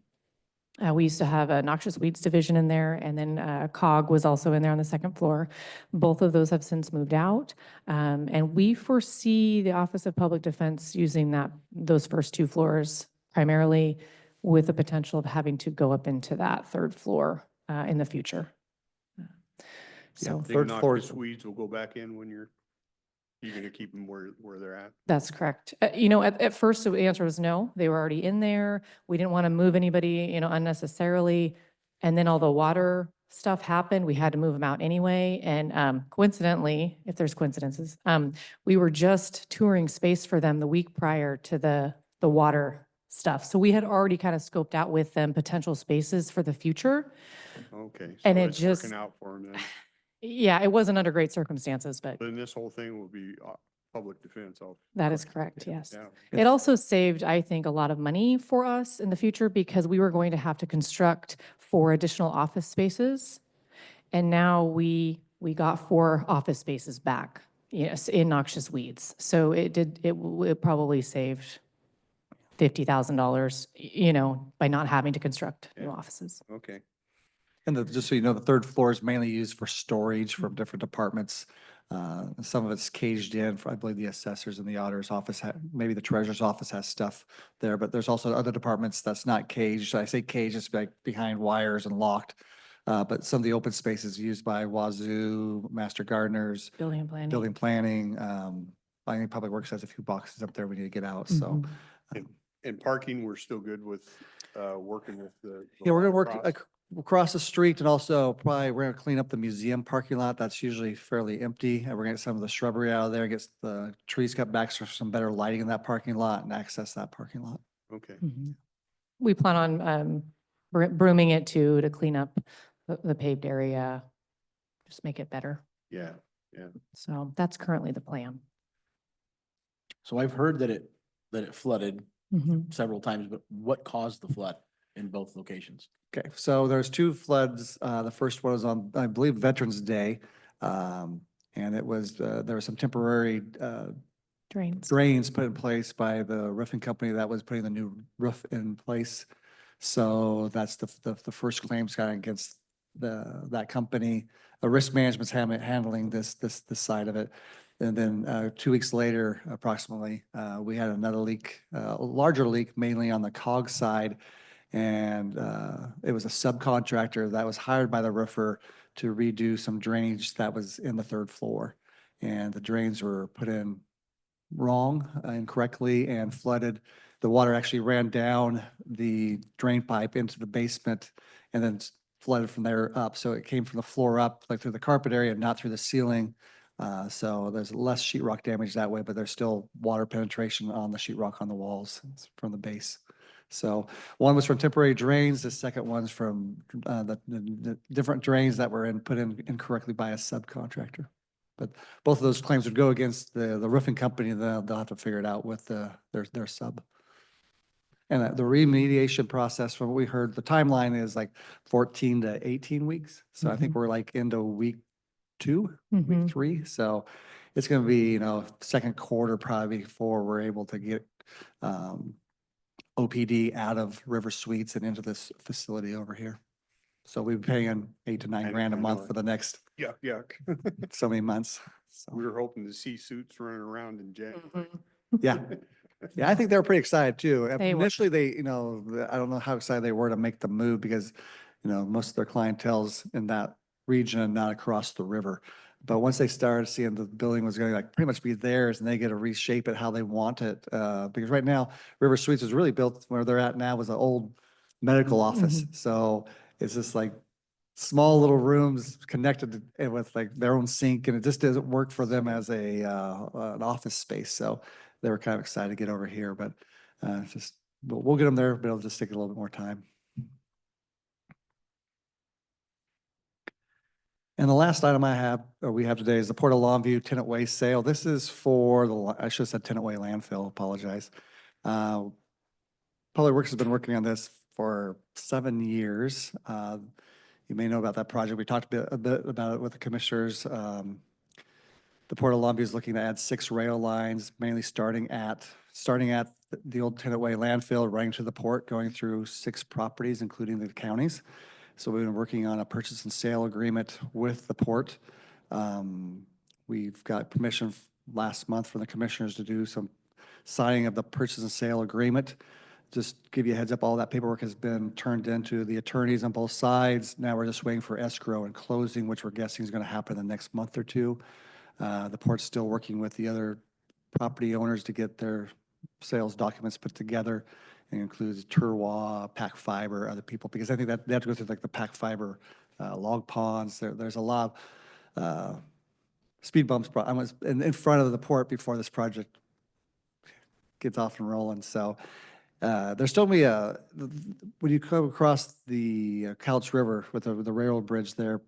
Speaker 4: We used to have a noxious weeds division in there, and then COG was also in there on the second floor. Both of those have since moved out. And we foresee the Office of Public Defense using those first 2 floors primarily, with the potential of having to go up into that 3rd floor in the future. So
Speaker 1: Think
Speaker 3: Third floor
Speaker 1: noxious
Speaker 3: is-
Speaker 1: weeds will go back in when you're gonna keep them where they're at?
Speaker 4: that's correct. You know, at first the answer was no. They were already in there. We didn't want to move anybody, unnecessarily. And then all the water stuff happened. We had to move them out anyway. And coincidentally, if there's coincidences, we were just touring space for them the week prior to the water stuff. So we had already kind of scoped out with them potential spaces for the future.
Speaker 1: Okay.
Speaker 4: And
Speaker 1: so
Speaker 4: it
Speaker 1: it's
Speaker 4: just-
Speaker 1: working out for them then.
Speaker 4: Yeah, it wasn't under great circumstances, but
Speaker 1: Then this whole thing will be public defense.
Speaker 4: that is correct, yes.
Speaker 1: Yeah.
Speaker 4: It also saved, I think, a lot of money for us in the future because we were going to have to construct 4 additional office spaces. And now we got 4 office spaces back, yes, in noxious weeds. So it probably saved $50,000, by not having to construct new
Speaker 1: Yeah.
Speaker 4: offices.
Speaker 1: Okay.
Speaker 3: And just so you know, the 3rd floor is mainly used for storage from different departments. Some of it's caged in for, I believe, the assessors and the auditor's office, maybe the treasurer's office has stuff there, but there's also other departments that's not caged. I say caged, it's like behind wires and locked. But some of the open spaces used by Wazoo, Master Gardeners,
Speaker 4: Building and planning.
Speaker 3: Building Planning. I think Public Works has a few boxes up there we need to get out, so.
Speaker 4: Mhm.
Speaker 1: And parking, we're still good with working with the.
Speaker 3: Yeah, we're gonna work
Speaker 1: lacrosse?
Speaker 3: across the street, and also probably we're gonna clean up the museum parking lot. That's usually fairly empty. And we're gonna get some of the shrubbery out of there, get the trees cut back for some better lighting in that parking lot and access that parking lot.
Speaker 1: Okay,
Speaker 4: Mhm. We plan on brooming it too, to clean up the paved area, just make it better.
Speaker 1: yeah.
Speaker 4: So that's currently the plan.
Speaker 6: So I've heard that it flooded
Speaker 4: Mhm.
Speaker 6: several times, but what caused the flood in both locations?
Speaker 3: Okay, so there's two floods. The first one was on, I believe, Veterans Day. And it was, there were some temporary
Speaker 4: Drains.
Speaker 3: drains put in place by the roofing company that was putting the new roof in place. So that's the first claims got against that company. Risk management's handling this side of it. And then 2 weeks later, approximately, we had another leak, a larger leak, mainly on the COG side. And it was a subcontractor that was hired by the roofer to redo some drainage that was in the third floor. And the drains were put in wrong, incorrectly, and flooded. The water actually ran down the drain pipe into the basement and then flooded from there up. So it came from the floor up, like through the carpet area, not through the ceiling. So there's less sheetrock damage that way, but there's still water penetration on the sheetrock on the walls from the base. So one was from temporary drains. The second one's from the different drains that were put in incorrectly by a subcontractor. But both of those claims would go against the roofing company. They'll have to figure it out with their sub. And the remediation process, from what we heard, the timeline is like 14 to 18 weeks. So I think we're like into week 2,
Speaker 4: Mhm.
Speaker 3: week 3. So it's going to be, second quarter probably before we're able to get OPD out of River Suites and into this facility over here. So we'll be paying $8 to $9 grand a
Speaker 1: I know
Speaker 3: month
Speaker 1: it.
Speaker 3: for the next
Speaker 1: Yuck, yuck.
Speaker 3: so many months.
Speaker 1: We
Speaker 3: So,
Speaker 1: were hoping to see suits running around in January.
Speaker 4: Mhm.
Speaker 3: yeah. Yeah, I think they were pretty excited too.
Speaker 4: They were.
Speaker 3: Initially, I don't know how excited they were to make the move because, most of their clientele's in that region and not across the river. But once they started seeing the building was going to pretty much be theirs and they get to reshape it how they want it. Because right now, River Suites was really built where they're at now was an old medical office. So it's just like small little rooms connected with like their own sink, and it just doesn't work for them as an office space. So they were kind of excited to get over here, but we'll get them there, but it'll just take a little bit more time. And the last item we have today is the Port of Longview tenant way sale. This is for I should have said tenant way landfill, apologize. Public Works has been working on this for 7 years. You may know about that project. We talked a bit about it with the commissioners. The Port of Longview is looking to add 6 rail lines, mainly starting at the old Tenant Way landfill, running to the port, going through 6 properties, including the counties. So we've been working on a purchase and sale agreement with the port. We've got permission last month from the commissioners to do some signing of the purchase and sale agreement. Just give you a heads up, all that paperwork has been turned into the attorneys on both sides. Now we're just waiting for escrow and closing, which we're guessing is going to happen in the next month or 2. The port's still working with the other property owners to get their sales documents put together. It includes Turwa, Pac Fiber, other people, because I think that they have to go through like the Pac Fiber log ponds. There's a lot of speed bumps in front of the port before this project gets off and rolling. So there's still be when you come across the Couch River with the railroad bridge there,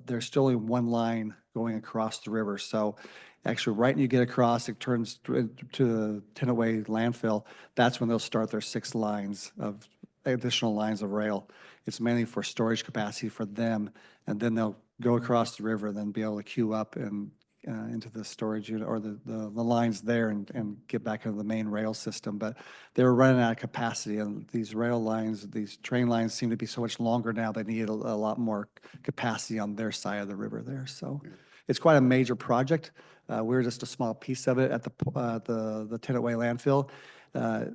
Speaker 3: there's still only one line going across the river. So actually, right when you get across, it turns to the Tenant Way landfill. That's when they'll start their 6 lines of additional lines of rail. It's mainly for storage capacity for them, and then they'll go across the river, then be able to queue up and into the storage unit or the lines there and get back into the main rail system. But they were running out of capacity, and these rail lines, these train lines seem to be so much longer now. They need a lot more capacity on their side of the river there. So it's quite a major project. We're just a small piece of it at the Tenant Way landfill.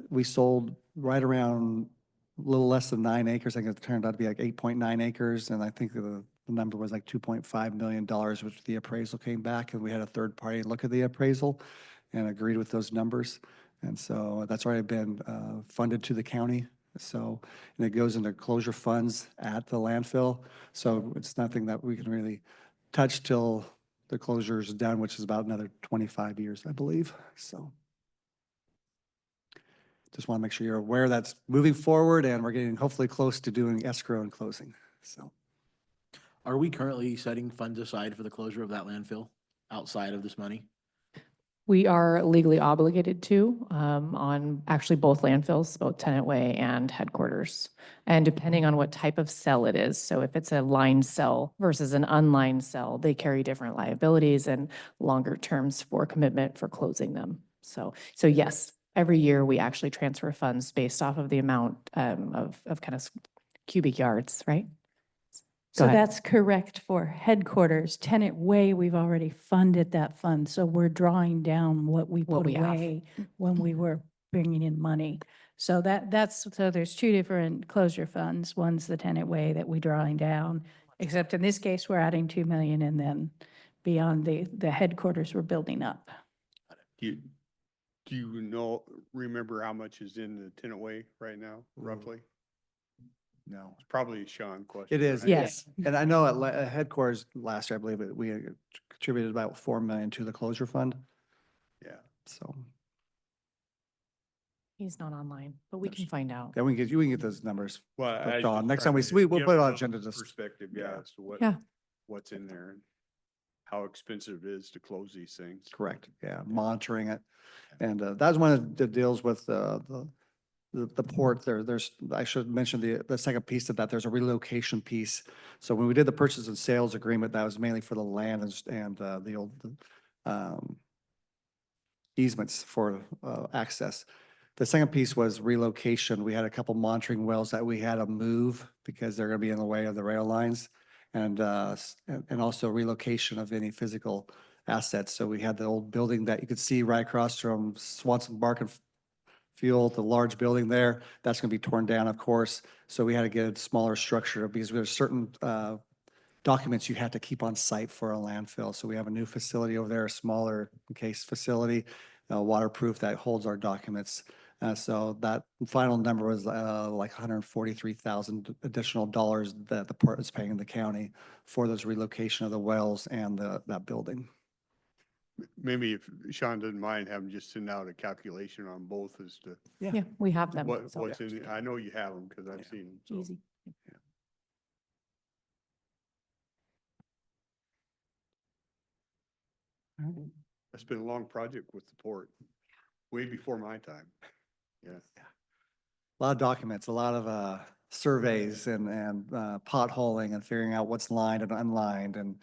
Speaker 3: We sold right around a little less than 9 acres. I think it turned out to be like 8.9 acres, and I think the number was like $2.5 million, which the appraisal came back, and we had a third party look at the appraisal and agreed with those numbers. And so that's already been funded to the county So, and it goes into closure funds at the landfill. So it's nothing that we can really touch till the closure is done, which is about another 25 years, I believe. So just want to make sure you're aware that's moving forward and we're getting hopefully close to doing escrow and closing. So
Speaker 6: Are we currently setting funds aside for the closure of that landfill outside of this money?
Speaker 4: We are legally obligated to on actually both landfills, both Tenant Way and headquarters. And depending on what type of cell it is, so if it's a lined cell versus an unlined cell, they carry different liabilities and longer terms for commitment for closing them. So yes, every year we actually transfer funds based off of the amount of kind of cubic yards, right?
Speaker 8: So
Speaker 4: Go ahead.
Speaker 8: that's correct for headquarters. Tenant Way, we've already funded that fund, so we're drawing down what we
Speaker 4: What
Speaker 8: put
Speaker 4: we have.
Speaker 8: away when we were bringing in money. So so there's two different closure funds. One's the Tenant Way that we're drawing down, except in this case, we're adding 2 million, and then beyond the headquarters, we're building up.
Speaker 1: Do you remember how much is in the Tenant Way right now, roughly?
Speaker 3: no.
Speaker 1: It's probably a Sean question.
Speaker 3: It is.
Speaker 1: right?
Speaker 8: Yes.
Speaker 3: And I know at headquarters last year, I believe we contributed about 4 million to the closure fund.
Speaker 1: Yeah.
Speaker 3: So,
Speaker 4: He's not online, but we can find out.
Speaker 3: yeah, we can get those numbers.
Speaker 1: Well,
Speaker 3: With
Speaker 1: I was
Speaker 3: Dawn.
Speaker 1: just
Speaker 3: Next
Speaker 1: trying
Speaker 3: time
Speaker 1: to
Speaker 3: we'll
Speaker 1: get
Speaker 3: put it on
Speaker 1: a
Speaker 3: agenda to
Speaker 1: Perspective,
Speaker 3: yeah.
Speaker 1: yeah, as to
Speaker 4: Yeah.
Speaker 1: what's in there and how expensive it is to close these things.
Speaker 3: Correct, yeah, monitoring it. And that's one of the deals with the port there. I should mention the second piece of that, there's a relocation piece. So when we did the purchase and sales agreement, that was mainly for the land and the old easements for access. The second piece was relocation. We had a couple monitoring wells that we had to move because they're going to be in the way of the rail lines. And also relocation of any physical assets. So we had the old building that you could see right across from Swanson Bark and Fuel, the large building there. That's going to be torn down, of course. So we had to get a smaller structure because there's certain documents you have to keep on site for a landfill. So we have a new facility over there, a smaller encased facility, waterproof that holds our documents. So that final number was like 143,000 additional dollars that the port is paying the county for those relocation of the wells and that building.
Speaker 1: Maybe if Sean doesn't mind, have him just send out a calculation on both as to
Speaker 4: Yeah, we have them. so
Speaker 1: what's in it. I know you have them because I've seen them. so.
Speaker 4: Easy.
Speaker 1: It's been a long project with the port, way before my time. Yeah.
Speaker 3: A lot of documents, a lot of surveys and potholing and figuring out what's lined and unlined. And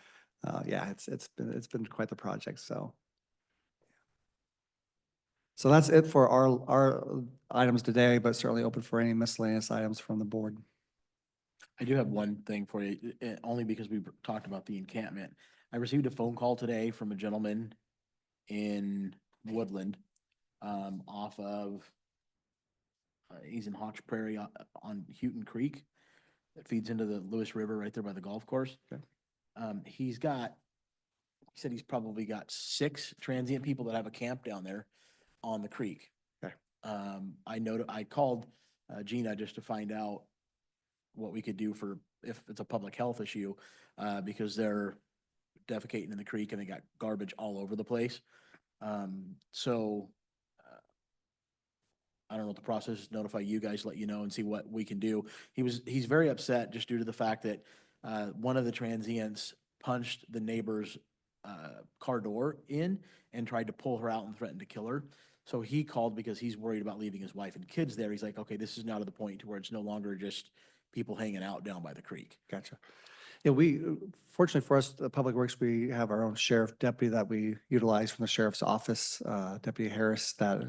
Speaker 3: yeah, it's been quite the project. So that's it for our items today, but certainly open for any miscellaneous items from the board.
Speaker 6: I do have one thing for you, only because we talked about the encampment. I received a phone call today from a gentleman in Woodland, off of, he's in Hotch Prairie on Houghton Creek that feeds into the Lewis River right there by the golf course.
Speaker 3: Okay.
Speaker 6: He said he's probably got 6 transient people that have a camp down there on the creek.
Speaker 3: Okay.
Speaker 6: I called Gina just to find out what we could do for, if it's a public health issue, because they're defecating in the creek and they got garbage all over the place. So I don't know what the process is, notify you guys, let you know and see what we can do. He's very upset just due to the fact that one of the transients punched the neighbor's car door in and tried to pull her out and threatened to kill her. So he called because he's worried about leaving his wife and kids there. He's like, okay, this is now to the point to where it's no longer just people hanging out down by the creek.
Speaker 3: Gotcha. Yeah, we, fortunately for us, the Public Works, we have our own sheriff deputy that we utilize from the sheriff's office, Deputy Harris, that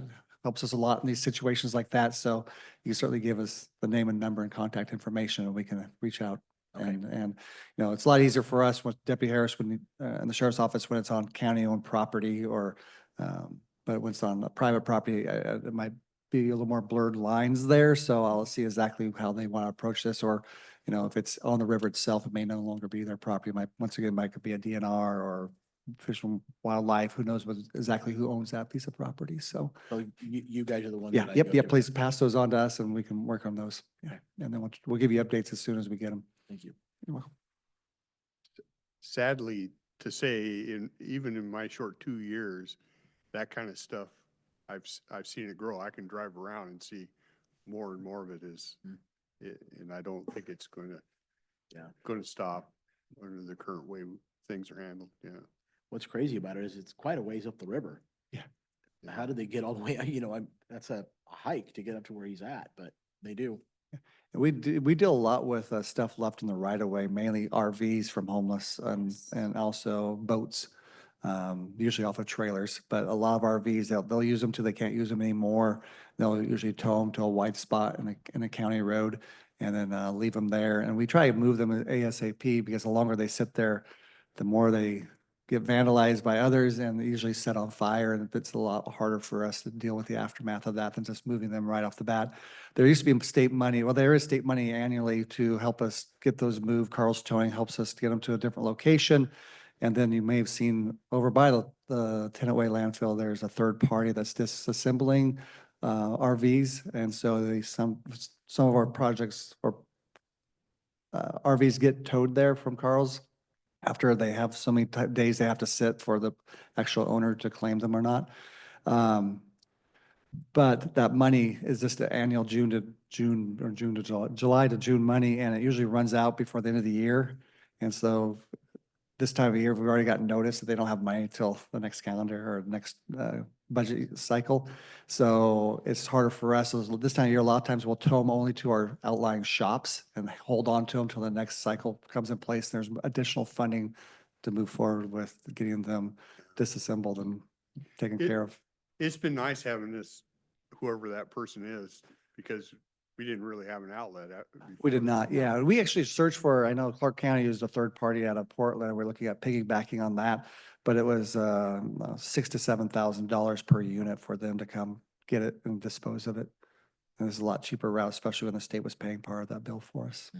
Speaker 3: helps us a lot in these situations like that. So you can certainly give us the name and number and contact information and we can reach out.
Speaker 6: Okay.
Speaker 3: And, you know, it's a lot easier for us with Deputy Harris when, in the sheriff's office, when it's on county-owned property or, but when it's on a private property, it might be a little more blurred lines there. So I'll see exactly how they want to approach this. Or, you know, if it's on the river itself, it may no longer be their property. Might, once again, might be a DNR or Fish and Wildlife, who knows exactly who owns that piece of property. So,
Speaker 6: So you guys are the ones.
Speaker 3: yeah,
Speaker 6: that I
Speaker 3: yep,
Speaker 6: go
Speaker 3: yep,
Speaker 6: to.
Speaker 3: please pass those on to us and we can work on those. Yeah, and then we'll give you updates as soon as we get them.
Speaker 6: Thank you.
Speaker 3: You're welcome.
Speaker 1: Sadly to say, even in my short 2 years, that kind of stuff, I've seen it grow. I can drive around and see more and more of it is, and I don't think it's going to stop under the current way things are handled. Yeah.
Speaker 6: What's crazy about it is it's quite a ways up the river.
Speaker 3: Yeah.
Speaker 6: How did they get all the way, that's a hike to get up to where he's at, but they do.
Speaker 3: And we deal a lot with stuff left in the right of way, mainly RVs from homeless and also boats, usually off of trailers. But a lot of RVs, they'll use them till they can't use them anymore. They'll usually tow them to a wide spot in a county road and then leave them there. And we try to move them ASAP because the longer they sit there, the more they get vandalized by others and they usually set on fire. And it's a lot harder for us to deal with the aftermath of that than just moving them right off the bat. There used to be state money. Well, there is state money annually to help us get those moved. Carl's Towing helps us get them to a different location. And then you may have seen over by the Tenant Way landfill, there's a third party that's disassembling RVs. And so some of our projects or RVs get towed there from Carl's after they have so many days they have to sit for the actual owner to claim them or not. But that money is just an annual July to July to June money, and it usually runs out before the end of the year. And so this time of year, we've already gotten notice that they don't have money till the next calendar or next budget cycle. So it's harder for us. So this time of year, a lot of times we'll tow them only to our outlying shops and hold on to them till the next cycle comes in place. There's additional funding to move forward with getting them disassembled and taken care of.
Speaker 1: It's been nice having this, whoever that person is, because we didn't really have an outlet.
Speaker 3: We did not, yeah. We actually searched for, I know Clark County used a third party out of Portland. We're looking at piggybacking on that. But it was $6,000 to $7,000 per unit for them to come get it and dispose of it. And it's a lot cheaper route, especially when the state was paying part of that bill for us.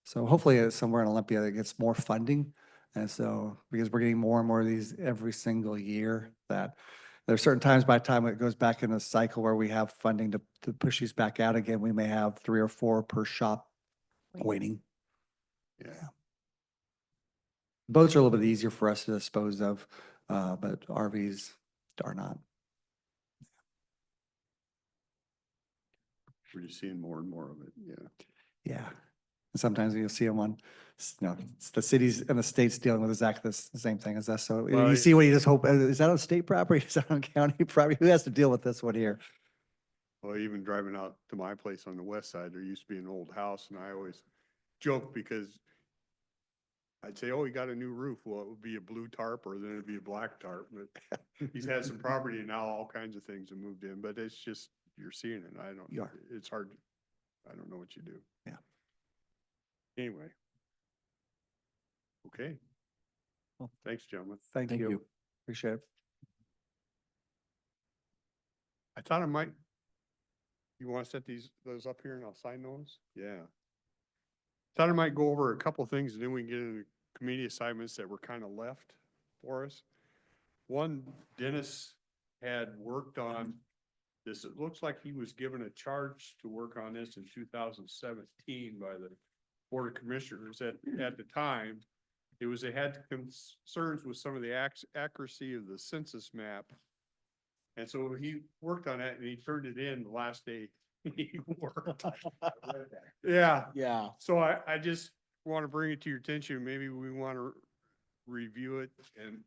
Speaker 3: So hopefully it's somewhere in Olympia that gets more funding. And so, because we're getting more and more of these every single year, that there's certain times by the time it goes back in the cycle where we have funding to push these back out again, we may have 3 or 4 per shop waiting.
Speaker 1: Yeah.
Speaker 3: Boats are a little bit easier for us to dispose of, but RVs are not.
Speaker 1: We're just seeing more and more of it. Yeah.
Speaker 3: Yeah. And sometimes you'll see them on, it's the cities and the states dealing with exactly the same thing as us. So
Speaker 1: Well,
Speaker 3: you see what you just hope, is that on state property? Is that on county property? Who has to deal with this one here?
Speaker 1: Well, even driving out to my place on the west side, there used to be an old house, and I always joke because I'd say, "Oh, he got a new roof." Well, it would be a blue tarp, or then it'd be a black tarp. But he's had some property, and now all kinds of things have moved in. But it's just you're seeing it. I don't.
Speaker 3: You are.
Speaker 1: It's hard. I don't know what you do.
Speaker 3: Yeah.
Speaker 1: Anyway. Okay.
Speaker 3: Well,
Speaker 1: thanks, gentlemen.
Speaker 3: Thank
Speaker 6: Thank
Speaker 3: you.
Speaker 6: you.
Speaker 3: Appreciate it.
Speaker 1: I thought I might. You want to set those up here and I'll sign those? Yeah. Thought I might go over a couple things and then we can get into committee assignments that were kind of left for us. One, Dennis had worked on this. It looks like he was given a charge to work on this in 2017 by the Board of Commissioners. At the time, it was, they had concerns with some of the accuracy of the census map. And so he worked on it and he turned it in the last day he worked. Yeah.
Speaker 6: Yeah.
Speaker 1: So I just want to bring it to your attention. Maybe we want to review it and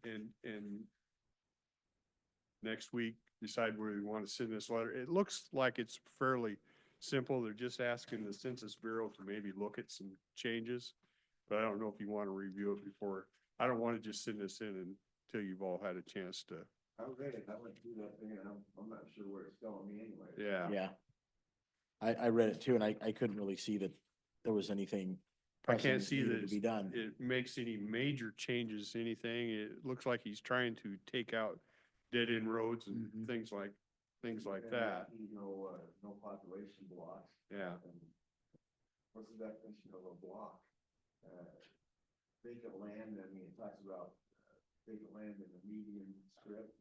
Speaker 1: next week decide where we want to send this letter. It looks like it's fairly simple. They're just asking the Census Bureau to maybe look at some changes. But I don't know if you want to review it before. I don't want to just send this in until you've all had a chance to.
Speaker 7: I read it, I went through that thing and I'm not sure where it's going me anyway.
Speaker 1: Yeah.
Speaker 6: Yeah. I read it too, and I couldn't really see that there was anything.
Speaker 1: I
Speaker 6: pressing
Speaker 1: can't see
Speaker 6: needed
Speaker 1: that
Speaker 6: to be done.
Speaker 1: it makes any major changes, anything. It looks like he's trying to take out dead end roads and
Speaker 6: Mhm.
Speaker 1: things like that.
Speaker 7: No population blocks.
Speaker 1: Yeah.
Speaker 7: What's the definition of a block? Vacant land, I mean, it talks about vacant land in the median strip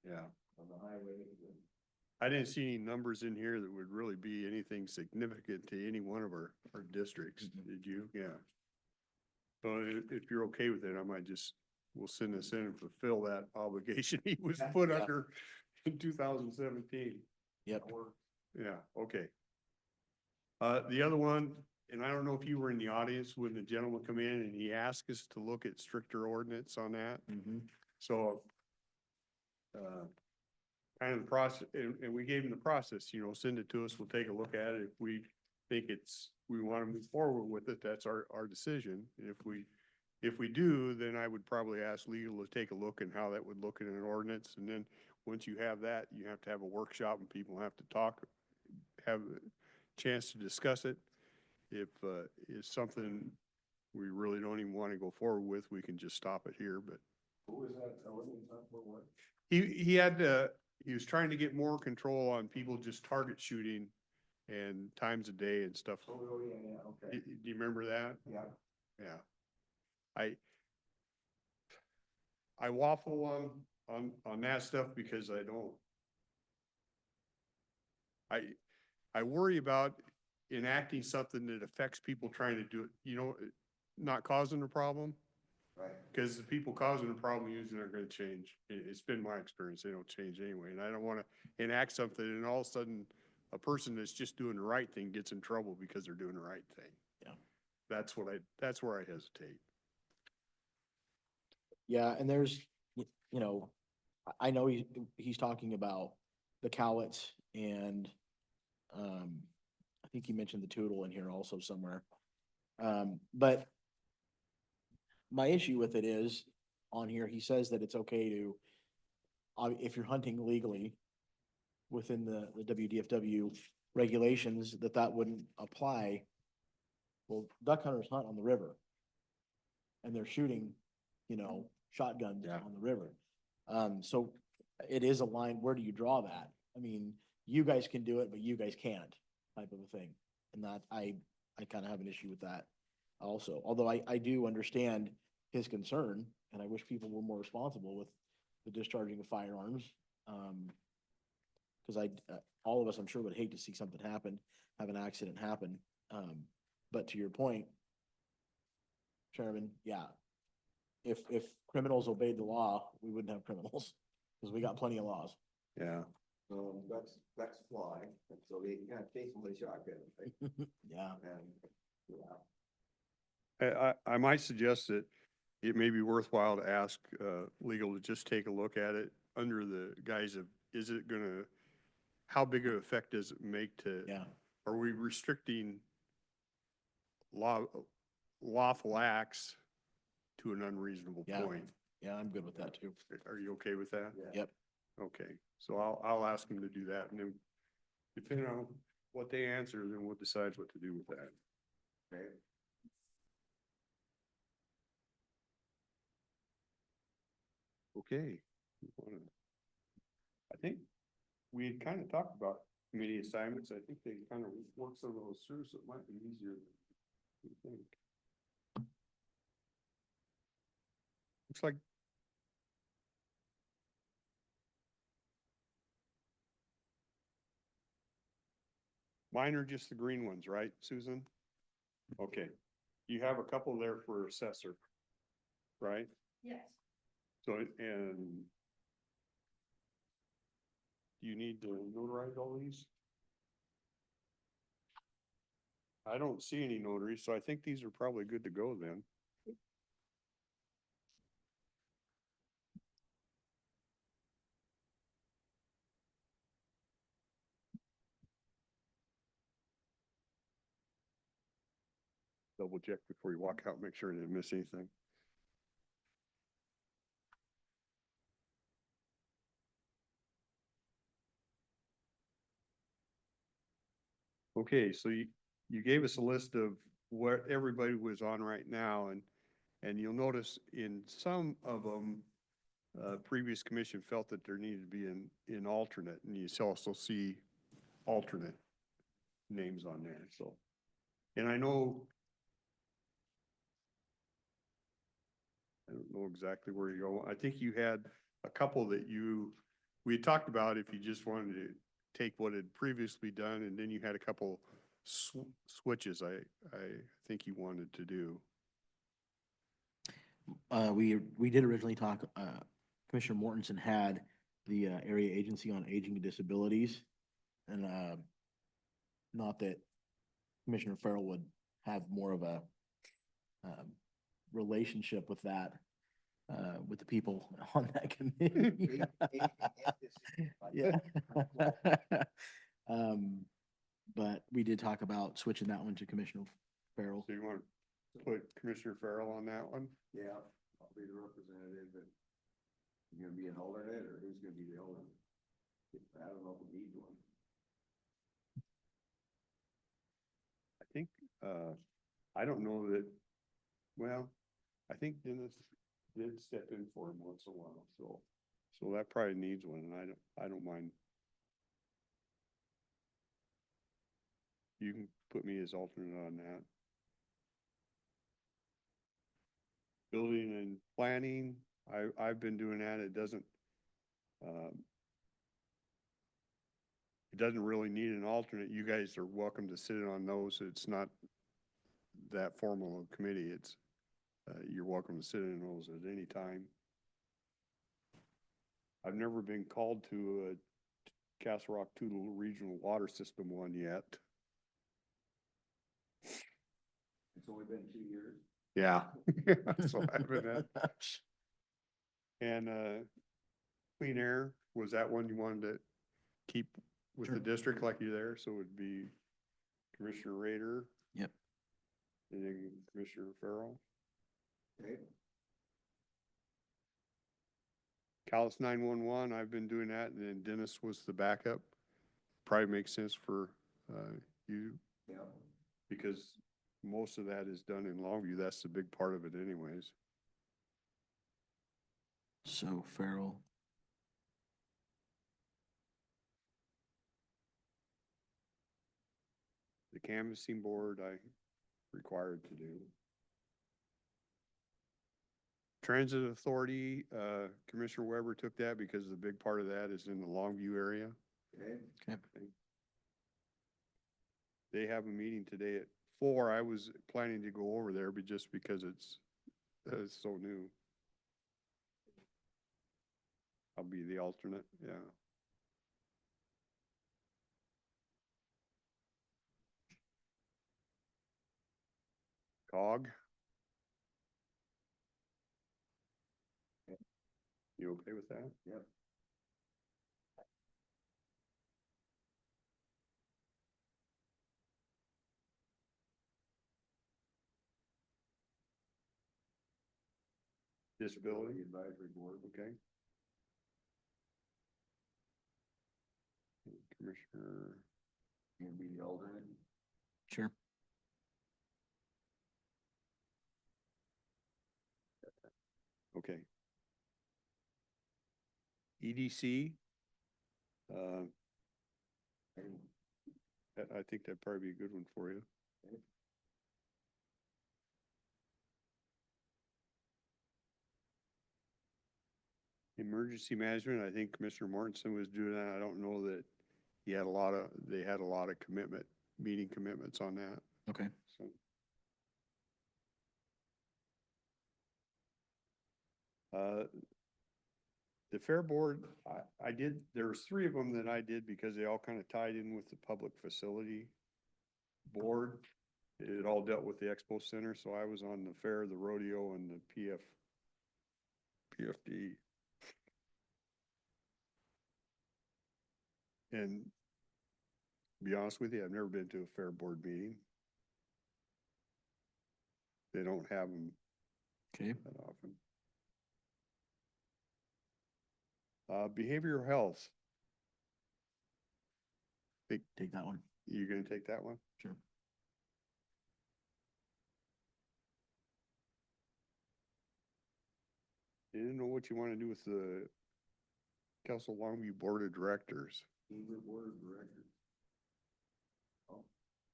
Speaker 1: Yeah.
Speaker 7: on the highway.
Speaker 1: I didn't see any numbers in here that would really be anything significant to any one of our districts. Did you? Yeah. So if you're okay with it, I might just, we'll send this in and fulfill that obligation he was put
Speaker 6: Yeah.
Speaker 1: under in 2017.
Speaker 6: Yep.
Speaker 1: Yeah, okay. The other one, and I don't know if you were in the audience when the gentleman come in and he asked us to look at stricter ordinance on that.
Speaker 6: Mhm.
Speaker 1: So, kind of the process, and we gave him the process, you know, send it to us, we'll take a look at it. If we think we want to move forward with it, that's our decision. And if we do, then I would probably ask legal to take a look and how that would look in an ordinance. And then, once you have that, you have to have a workshop and people have to talk, have a chance to discuss it. If, it's something we really don't even want to go forward with, we can just stop it here, but.
Speaker 7: Who was that? Ordinance up for what?
Speaker 1: He he was trying to get more control on people just target shooting and times a day and stuff.
Speaker 7: Oh, yeah, okay.
Speaker 1: Do you remember that?
Speaker 7: Yeah.
Speaker 1: Yeah. I waffle on that stuff because I worry about enacting something that affects people trying to do it, you know, not causing a problem.
Speaker 7: Right.
Speaker 1: Because the people causing the problem usually aren't gonna change. It's been my experience, they don't change anyway, and I don't wanna enact something and all of a sudden a person that's just doing the right thing gets in trouble because they're doing the right thing.
Speaker 6: Yeah.
Speaker 1: That's where I hesitate.
Speaker 6: Yeah, and there's, you know, I know he's talking about the Cowlitz and, I think he mentioned the Tootle in here also somewhere. But my issue with it is, on here, he says that it's okay to, if you're hunting legally within the WDFW regulations, that wouldn't apply. Well, duck hunters hunt on the river. And they're shooting, you know, shotguns
Speaker 1: Yeah.
Speaker 6: on the river. So it is a line, where do you draw that? I mean, you guys can do it, but you guys can't, type of a thing. And that, I kind of have an issue with that also, although I do understand his concern, and I wish people were more responsible with the discharging of firearms. Cause all of us, I'm sure, would hate to see something happen, have an accident happen. But to your point, Chairman, yeah, if criminals obeyed the law, we wouldn't have criminals, because we got plenty of laws.
Speaker 1: Yeah.
Speaker 7: That's fly, and so they can't chase them with a shotgun. Right?
Speaker 6: Yeah.
Speaker 7: And, yeah.
Speaker 1: I might suggest that it may be worthwhile to ask, legal to just take a look at it under the guise of, is it gonna, how big of an effect does it make to?
Speaker 6: Yeah.
Speaker 1: Are we restricting lawful acts to an unreasonable
Speaker 6: Yeah.
Speaker 1: point?
Speaker 6: Yeah, I'm good with that too.
Speaker 1: Are you okay with that?
Speaker 7: Yeah.
Speaker 6: Yep.
Speaker 1: Okay, so I'll ask them to do that, and then depending on what they answer, then we'll decide what to do with that.
Speaker 7: Okay.
Speaker 1: Okay. I think we had kind of talked about committee assignments. I think they kind of worked some of those through, so it might be easier than you think. Looks like mine are just the green ones, right, Susan? Okay, you have a couple there for assessor, right?
Speaker 8: Yes.
Speaker 1: So, and do you need to notarize all these? I don't see any notaries, so I think these are probably good to go then. Double check before you walk out, make sure you didn't miss anything. Okay, so you gave us a list of what everybody was on right now, and you'll notice in some of them, previous commission felt that there needed to be an alternate, and you also see alternate names on there, so. And I know, I don't don't know exactly where you go. I think you had a couple that we had talked about if you just wanted to take what had previously done, and then you had a couple switches I think you wanted to do.
Speaker 6: We did originally talk, Commissioner Mortensen had the Area Agency on Aging and Disabilities. And not that Commissioner Farrell would have more of a relationship with that, with the people on that committee. Yeah. But we did talk about switching that one to Commissioner Farrell.
Speaker 1: So you want to put Commissioner Farrell on that one?
Speaker 7: Yeah, I'll be the representative, but you gonna be an alternate or who's gonna be the alternate? I don't know if we need one.
Speaker 1: I think, I don't know that, well, I think Dennis did step in for him once in a while, so that probably needs one, and I don't mind. You can put me as alternate on that. Building and planning, I've been doing that, it doesn't really need an alternate. You guys are welcome to sit in on those. It's not that formal a committee. It's, you're welcome to sit in those at any time. I've never been called to a Castle Rock Toutle Regional Water System one yet.
Speaker 7: It's only been 2 years.
Speaker 1: Yeah. So I've been at. And, Clean Air, was that one you wanted to keep with the
Speaker 6: Sure.
Speaker 1: district like you're there? So it'd be Commissioner Rader.
Speaker 6: Yep.
Speaker 1: And then Commissioner Farrell.
Speaker 7: Okay.
Speaker 1: Callis 911, I've been doing that, and then Dennis was the backup. Probably makes sense for, you,
Speaker 7: Yeah.
Speaker 1: because most of that is done in Longview. That's the big part of it anyways.
Speaker 6: So Farrell.
Speaker 1: The canvassing board, I required to do. Transit Authority, Commissioner Weber took that because the big part of that is in the Longview area.
Speaker 7: Okay.
Speaker 1: They have a meeting today at 4. I was planning to go over there, but just because it's so new. I'll be the alternate, yeah. COG. You okay with that?
Speaker 7: Yep.
Speaker 1: Disability,
Speaker 7: Advisory Board.
Speaker 1: okay. Commissioner,
Speaker 7: You gonna be the alternate?
Speaker 6: Sure.
Speaker 1: okay. EDC. I think that'd probably be a good one for you. Emergency management, I think Commissioner Mortensen was doing that. I don't know that they had a lot of meeting commitments on that,
Speaker 6: Okay.
Speaker 1: so. The Fair Board, there was 3 of them that I did because they all kind of tied in with the Public Facility Board. It all dealt with the Expo Center, so I was on the fair, the rodeo, and the PFD. And to be honest with you, I've never been to a fair board meeting. They don't have them
Speaker 6: Okay.
Speaker 1: that often. Behavioral health,
Speaker 6: Take that one.
Speaker 1: you gonna take that one?
Speaker 6: Sure.
Speaker 1: You didn't know what you want to do with the Castle Longview Board of Directors.
Speaker 7: Beaver Board of Directors.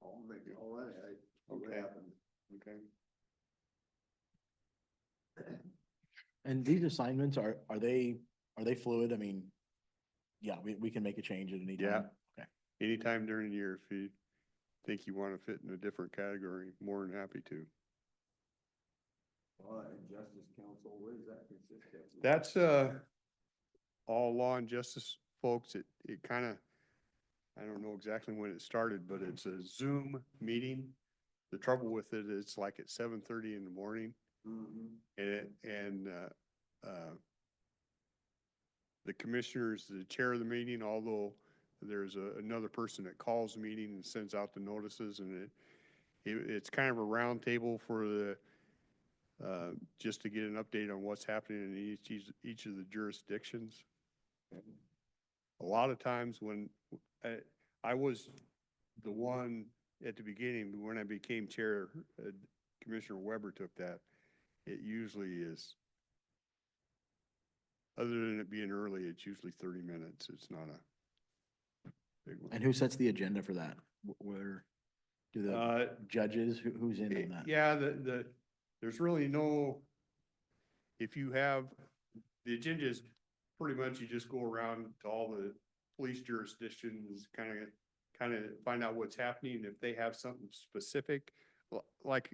Speaker 7: I'll make it all right. See what
Speaker 1: Okay.
Speaker 7: happens.
Speaker 1: Okay.
Speaker 6: And these assignments are they fluid? I mean, yeah, we can make a change at any
Speaker 1: Yeah.
Speaker 6: time. Okay.
Speaker 1: Anytime during the year, if you think you want to fit in a different category, more than happy to.
Speaker 7: Justice Council, what does that consist of?
Speaker 1: That's, all law and justice folks. It kind of, I don't know exactly when it started, but it's a Zoom meeting. The trouble with it, it's like at 7:30 in the morning. And the commissioner is the chair of the meeting, although there's another person that calls the meeting and sends out the notices, and it's kind of a round table for the, just to get an update on what's happening in each of the jurisdictions. A lot of times when I was the one at the beginning, when I became chair, Commissioner Weber took that. It usually is, other than it being early, it's usually 30 minutes. It's not a big one.
Speaker 6: And who sets the agenda for that? Where do the judges, who's in on that?
Speaker 1: Yeah, there's really no, if you have, the agenda is pretty much you just go around to all the police jurisdictions, kind of find out what's happening. If they have something specific, like,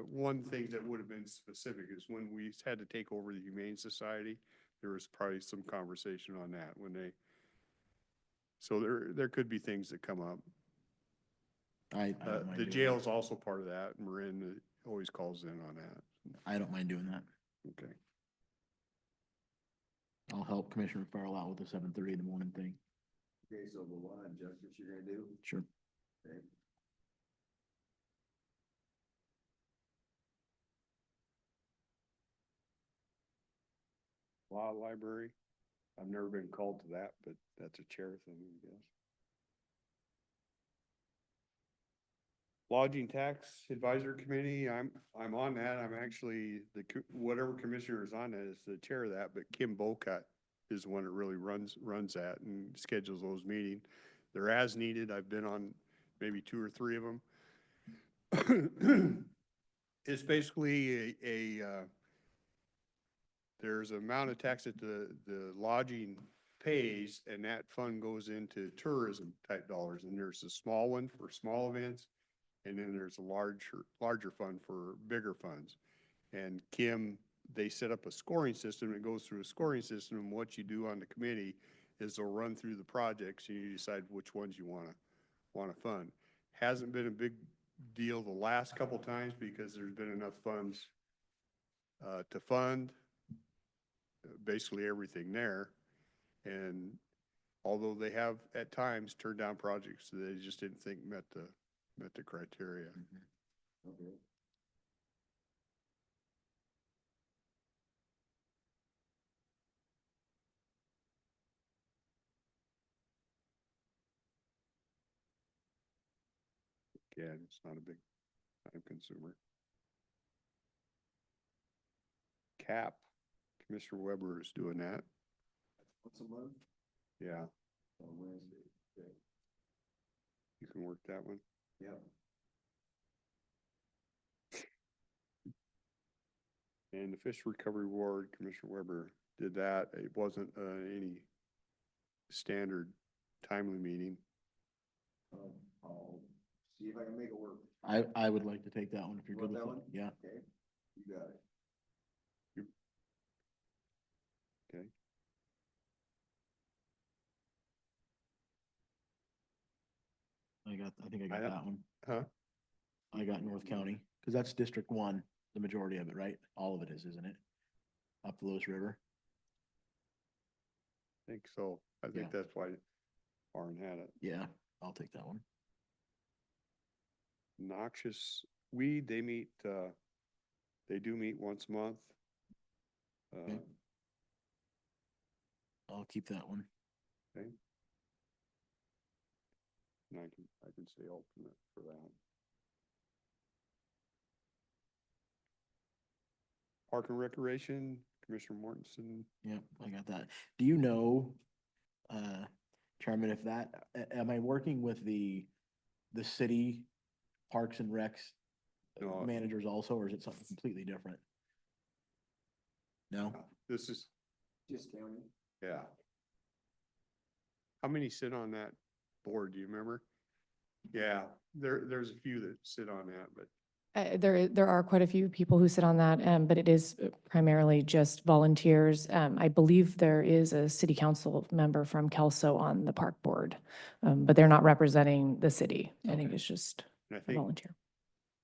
Speaker 1: one thing that would have been specific is when we had to take over the Humane Society, there was probably some conversation on that when they, so there could be things that come up.
Speaker 6: I don't mind
Speaker 1: The
Speaker 6: doing
Speaker 1: jail's also part of that. Marin always calls in on that.
Speaker 6: that. I don't mind doing that.
Speaker 1: Okay.
Speaker 6: I'll help Commissioner Farrell out with the 7:30 in the morning thing.
Speaker 7: Okay, so the law and justice you're gonna do?
Speaker 6: Sure.
Speaker 7: Okay.
Speaker 1: Law library. I've never been called to that, but that's a chair thing, I guess. Lodging Tax Advisory Committee, I'm on that. I'm actually whatever commissioner is on that is the chair of that, but Kim Bocut is the one that really runs that and schedules those meetings. They're as needed. I've been on maybe 2 or 3 of them. It's basically there's an amount of tax that the lodging pays, and that fund goes into tourism type dollars. And there's a small one for small events, and then there's a larger fund for bigger funds. And Kim, they set up a scoring system. It goes through a scoring system, and what you do on the committee is they'll run through the projects and you decide which ones you want to fund. Hasn't been a big deal the last couple times because there's been enough funds to fund basically everything there. And although they have at times turned down projects that they just didn't think met the criteria.
Speaker 7: Okay.
Speaker 1: Again, it's not a big time consumer. CAP, Commissioner Weber is doing that.
Speaker 7: Once a month
Speaker 1: Yeah,
Speaker 7: on Wednesday. Okay.
Speaker 1: you can work that one.
Speaker 7: Yeah.
Speaker 1: And the Fish Recovery Board, Commissioner Weber did that. It wasn't any standard timely meeting.
Speaker 7: I'll see if I can make it work.
Speaker 6: I would like to take that one if you're
Speaker 7: You
Speaker 6: good
Speaker 7: want
Speaker 6: with
Speaker 7: that
Speaker 6: it.
Speaker 7: one?
Speaker 6: Yeah.
Speaker 7: Okay, you got it.
Speaker 1: Okay.
Speaker 6: I think I got
Speaker 1: don't-
Speaker 6: that one.
Speaker 1: Huh?
Speaker 6: I got North County, because that's District 1, the majority of it, right? All of it is, isn't it? Up the Lewis River.
Speaker 1: I think so. I think
Speaker 6: Yeah.
Speaker 1: that's why Warren had it.
Speaker 6: Yeah, I'll take that one.
Speaker 1: Noxious Weed, they meet, they do meet once a month.
Speaker 6: Okay. I'll keep that one.
Speaker 1: Okay. And I can stay alternate for that. Park and Recreation, Commissioner Mortensen.
Speaker 6: Yep, I got that. Do you know, Chairman, if that, am I working with the city Parks and Recs
Speaker 1: No.
Speaker 6: managers also, or is it something completely different? No?
Speaker 1: This is,
Speaker 7: Just county.
Speaker 1: yeah. How many sit on that board, do you remember? Yeah, there's a few that sit on that, but
Speaker 4: There are quite a few people who sit on that, but it is primarily just volunteers. I believe there is a city council member from Kelso on the park board, but they're not representing the city. I think
Speaker 6: Okay.
Speaker 4: it's just
Speaker 1: and I
Speaker 4: a
Speaker 1: think,
Speaker 4: volunteer.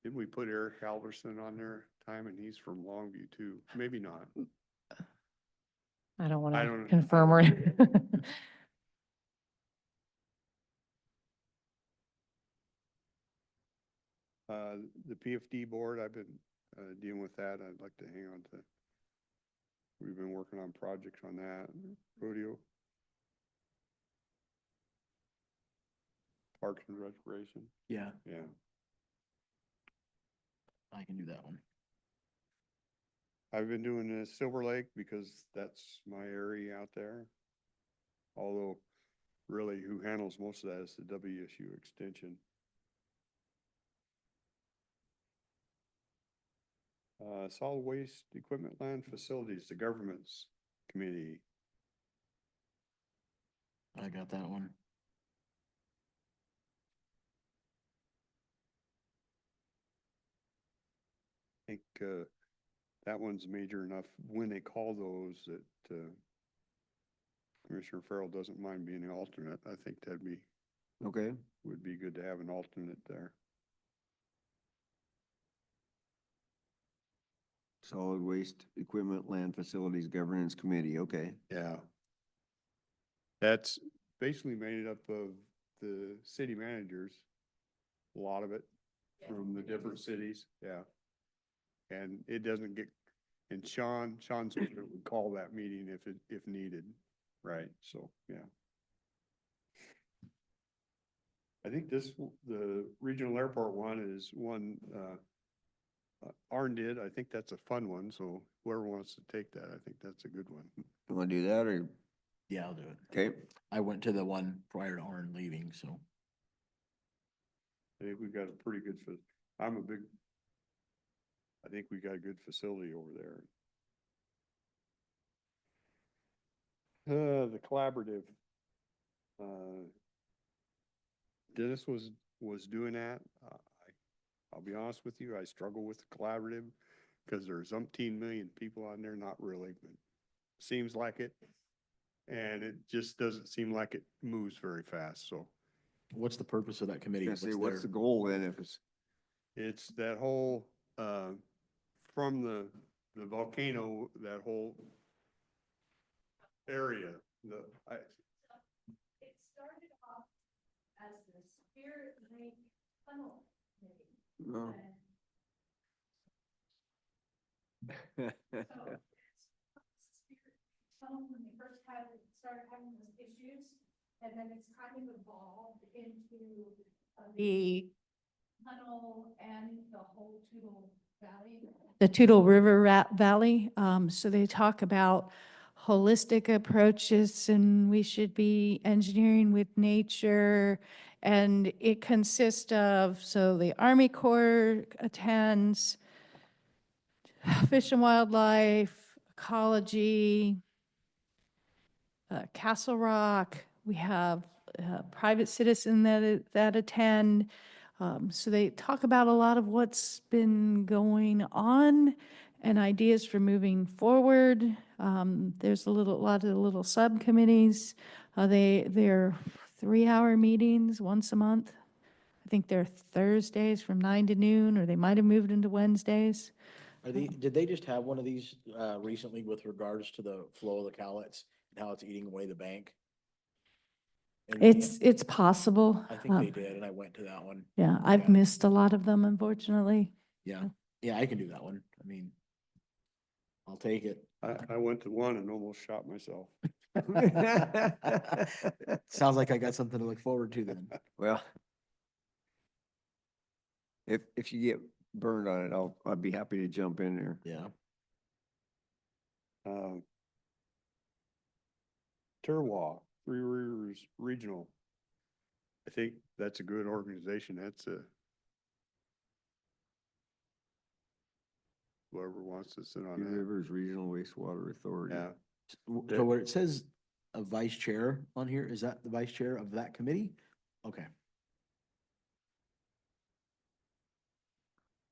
Speaker 1: didn't we put Eric Halverson on there time, and he's from Longview too? Maybe not.
Speaker 4: I don't want
Speaker 1: I
Speaker 4: to
Speaker 1: don't-
Speaker 4: confirm or.
Speaker 1: The PFD board, I've been, dealing with that. I'd like to hang on to. We've been working on projects on that, rodeo. Parks and Recreation,
Speaker 6: Yeah,
Speaker 1: yeah.
Speaker 6: I can do that one.
Speaker 1: I've been doing Silver Lake because that's my area out there. Although really who handles most of that is the WSU Extension. Solid Waste Equipment Land Facilities, the Government's Committee.
Speaker 6: I got that one.
Speaker 1: I think, that one's major enough when they call those that, Commissioner Farrell doesn't mind being an alternate. I think that'd be,
Speaker 7: Okay.
Speaker 1: would be good to have an alternate there.
Speaker 7: Solid Waste Equipment Land Facilities Governance Committee, okay.
Speaker 1: Yeah. That's basically made up of the city managers, a lot of it from the different cities, yeah. And it doesn't get, and Sean's would call that meeting if needed, right? So, yeah. I think the regional airport one is one, Arn did. I think that's a fun one, so whoever wants to take that, I think that's a good one.
Speaker 7: You wanna do that or,
Speaker 6: Yeah, I'll do it.
Speaker 7: okay?
Speaker 6: I went to the one prior to Arn leaving, so.
Speaker 1: I think we've got a pretty good, I think we got a good facility over there. The collaborative. Dennis was doing that. I'll be honest with you, I struggle with the collaborative because there's umpteen million people on there, not really, but seems like it. And it just doesn't seem like it moves very fast, so.
Speaker 6: What's the purpose of that committee?
Speaker 7: Gonna say, what's the
Speaker 6: their-
Speaker 7: goal then if it's,
Speaker 1: It's that whole, from the volcano, that whole area,
Speaker 8: It started off as the Spirit Lake Tunnel Committee.
Speaker 7: no?
Speaker 8: Tunnel when they first started having those issues, and then it's kind of evolved into the tunnel and the whole Toutle Valley. The Toutle River Valley. So they talk about holistic approaches and we should be engineering with nature. And it consists of, so the Army Corps attends, Fish and Wildlife, ecology, Castle Rock. We have private citizen that attend. So they talk about a lot of what's been going on and ideas for moving forward. There's lot of little subcommittees. They're 3-hour meetings once a month. I think they're Thursdays from 9 to noon, or they might have moved into Wednesdays.
Speaker 6: Did they just have one of these, recently with regards to the flow of the cowlets and how it's eating away the bank? And
Speaker 8: It's possible.
Speaker 6: I think they did, and I went to that one.
Speaker 8: Yeah, I've
Speaker 6: Yeah.
Speaker 8: missed a lot of them, unfortunately.
Speaker 6: Yeah, yeah, I can do that one. I mean, I'll take it.
Speaker 1: I went to one and almost shot myself.
Speaker 6: Sounds like I got something to look forward to then.
Speaker 7: Well, if you get burned on it, I'd be happy to jump in there.
Speaker 6: Yeah.
Speaker 1: Turwa, Three Rivers Regional. I think that's a good organization. That's a whoever wants to sit on
Speaker 7: Two
Speaker 1: that.
Speaker 7: Rivers Regional Wastewater Authority.
Speaker 1: Yeah,
Speaker 6: So where it says a vice chair on here, is that the vice chair of that committee? Okay.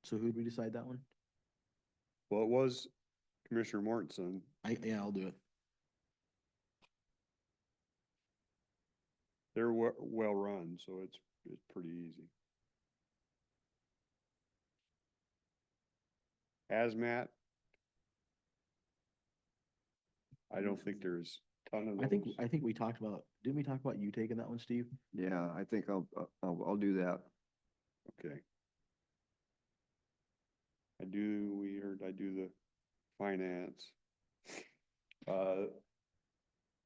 Speaker 6: So who'd we decide that one?
Speaker 1: well, it was Commissioner Mortensen.
Speaker 6: Yeah, I'll do it.
Speaker 1: They're well run, so it's pretty easy. Hazmat. I don't think there's a ton of those.
Speaker 6: I think we talked about, didn't we talk about you taking that one, Steve?
Speaker 7: Yeah, I think I'll do that.
Speaker 1: Okay. I do the finance.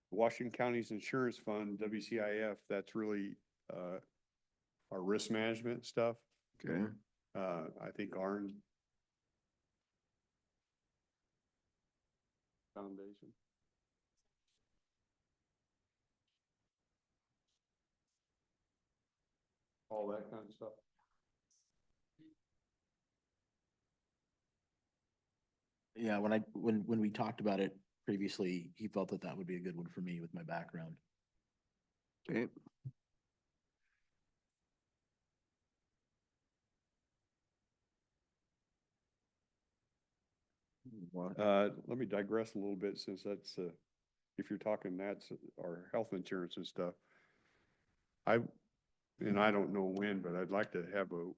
Speaker 1: Washington County's Insurance Fund, WCIF, that's really, our risk management stuff.
Speaker 7: Okay.
Speaker 1: I think Arn. Foundation. All that kind of stuff.
Speaker 6: Yeah, when we talked about it previously, he felt that that would be a good one for me with my background.
Speaker 7: Okay. What?
Speaker 1: Let me digress a little bit since that's, if you're talking, that's our health insurance and stuff. And I don't know when, but I'd like to have a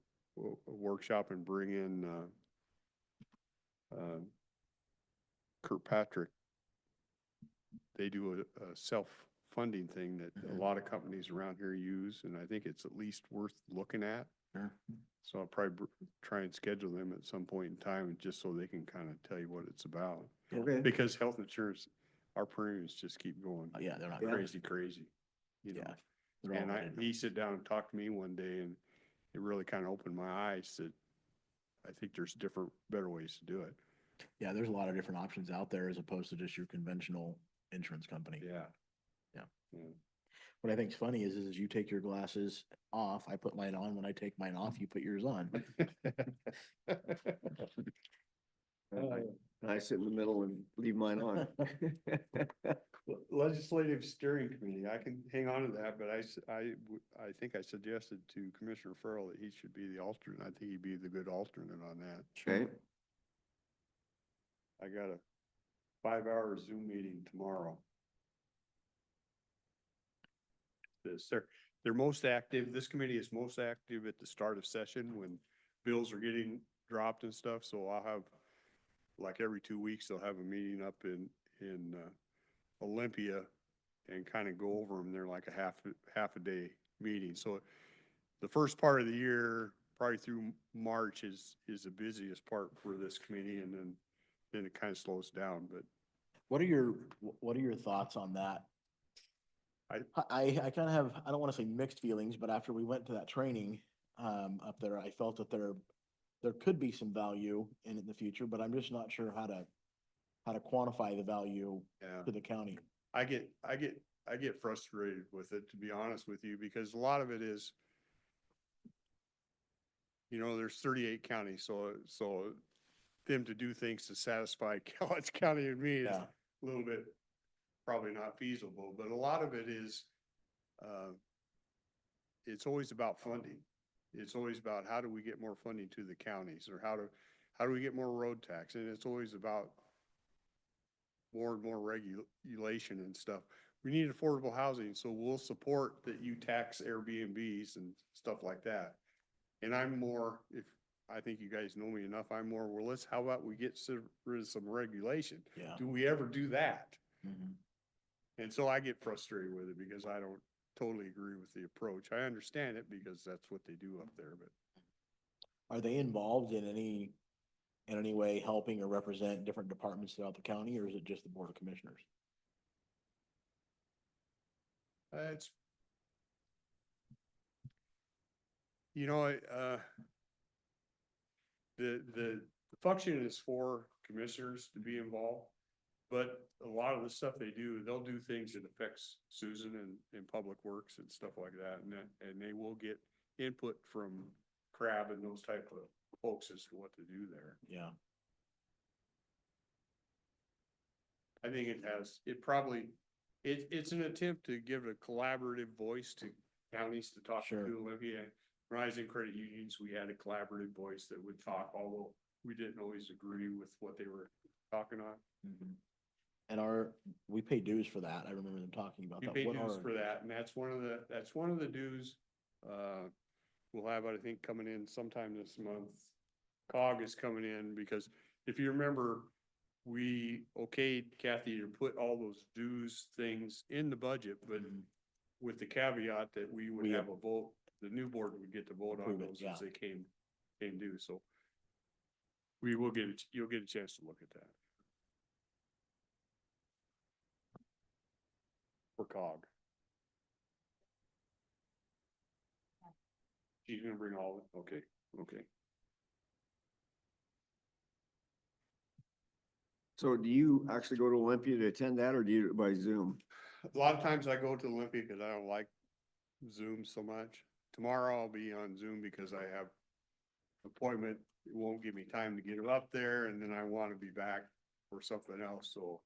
Speaker 1: workshop and bring in, Kirkpatrick. They do a self-funding thing that a lot of companies around here use, and I think it's at least worth looking at.
Speaker 6: Sure.
Speaker 1: So I'll probably try and schedule them at some point in time, just so they can kind of tell you what it's about.
Speaker 7: Okay.
Speaker 1: Because health insurance, our premiums just keep going.
Speaker 6: Yeah, they're not
Speaker 1: Crazy, you know.
Speaker 6: Yeah. they're all
Speaker 1: And
Speaker 6: headed.
Speaker 1: he sit down and talked to me one day, and it really kind of opened my eyes that I think there's better ways to do it.
Speaker 6: Yeah, there's a lot of different options out there as opposed to just your conventional insurance company.
Speaker 1: Yeah.
Speaker 6: Yeah.
Speaker 1: Yeah.
Speaker 6: What I think's funny is you take your glasses off, I put mine on. When I take mine off, you put yours on.
Speaker 7: I sit in the middle and leave mine on.
Speaker 1: Legislative Steering Committee, I can hang on to that, but I think I suggested to Commissioner Farrell that he should be the alternate. I think he'd be the good alternate on that.
Speaker 7: Okay.
Speaker 1: I got a 5-hour Zoom meeting tomorrow. They're most active, this committee is most active at the start of session when bills are getting dropped and stuff, so I'll have, like every 2 weeks, they'll have a meeting up in Olympia and kind of go over them. They're like a half a day meeting. So the first part of the year, probably through March is the busiest part for this committee, and then it kind of slows down, but
Speaker 6: What are your thoughts on that? I kind of have, I don't want to say mixed feelings, but after we went to that training up there, I felt that there could be some value in it in the future, but I'm just not sure how to quantify the value
Speaker 1: yeah.
Speaker 6: to the county.
Speaker 1: I get frustrated with it, to be honest with you, because a lot of it is, there's 38 counties, so them to do things to satisfy Cowlitz County and me is
Speaker 6: Yeah.
Speaker 1: a little bit probably not feasible, but a lot of it is, it's always about funding. It's always about how do we get more funding to the counties, or how do we get more road tax? And it's always about more and more regulation and stuff. We need affordable housing, so we'll support that you tax Airbnbs and stuff like that. And I'm more, I think you guys know me enough, I'm more, well, how about we get rid of some regulation?
Speaker 6: Yeah.
Speaker 1: Do we ever do that?
Speaker 6: Mhm.
Speaker 1: And so I get frustrated with it because I don't totally agree with the approach. I understand it because that's what they do up there, but
Speaker 6: Are they involved in any way helping or represent different departments throughout the county, or is it just the Board of Commissioners?
Speaker 1: it's, the function is for commissioners to be involved, but a lot of the stuff they'll do things that affects Susan and Public Works and stuff like that, and they will get input from Crab and those type of folks as to what to do there.
Speaker 6: Yeah.
Speaker 1: I think it has, it probably, it's an attempt to give a collaborative voice to counties to talk to
Speaker 6: Sure.
Speaker 1: Olympia. Rising credit unions, we had a collaborative voice that would talk, although we didn't always agree with what they were talking on.
Speaker 6: And we pay dues for that. I remember them talking about
Speaker 1: You
Speaker 6: that.
Speaker 1: pay
Speaker 6: What
Speaker 1: dues
Speaker 6: are-
Speaker 1: for that, and that's one of the dues, we'll have, I think, coming in sometime this month. COG is coming in, because if you remember, we okayed Kathy to put all those dues things in the budget, but with the caveat that we would
Speaker 6: We-
Speaker 1: have a vote, the new board would get to vote on
Speaker 6: Approve it,
Speaker 1: those
Speaker 6: yeah.
Speaker 1: as they came due, so. We will you'll get a chance to look at that. For COG. She's gonna bring all, okay, okay.
Speaker 7: So do you actually go to Olympia to attend that, or do you do it by Zoom?
Speaker 1: A lot of times I go to Olympia because I don't like Zoom so much. Tomorrow I'll be on Zoom because I have appointment. It won't give me time to get up there, and then I want to be back for something else, so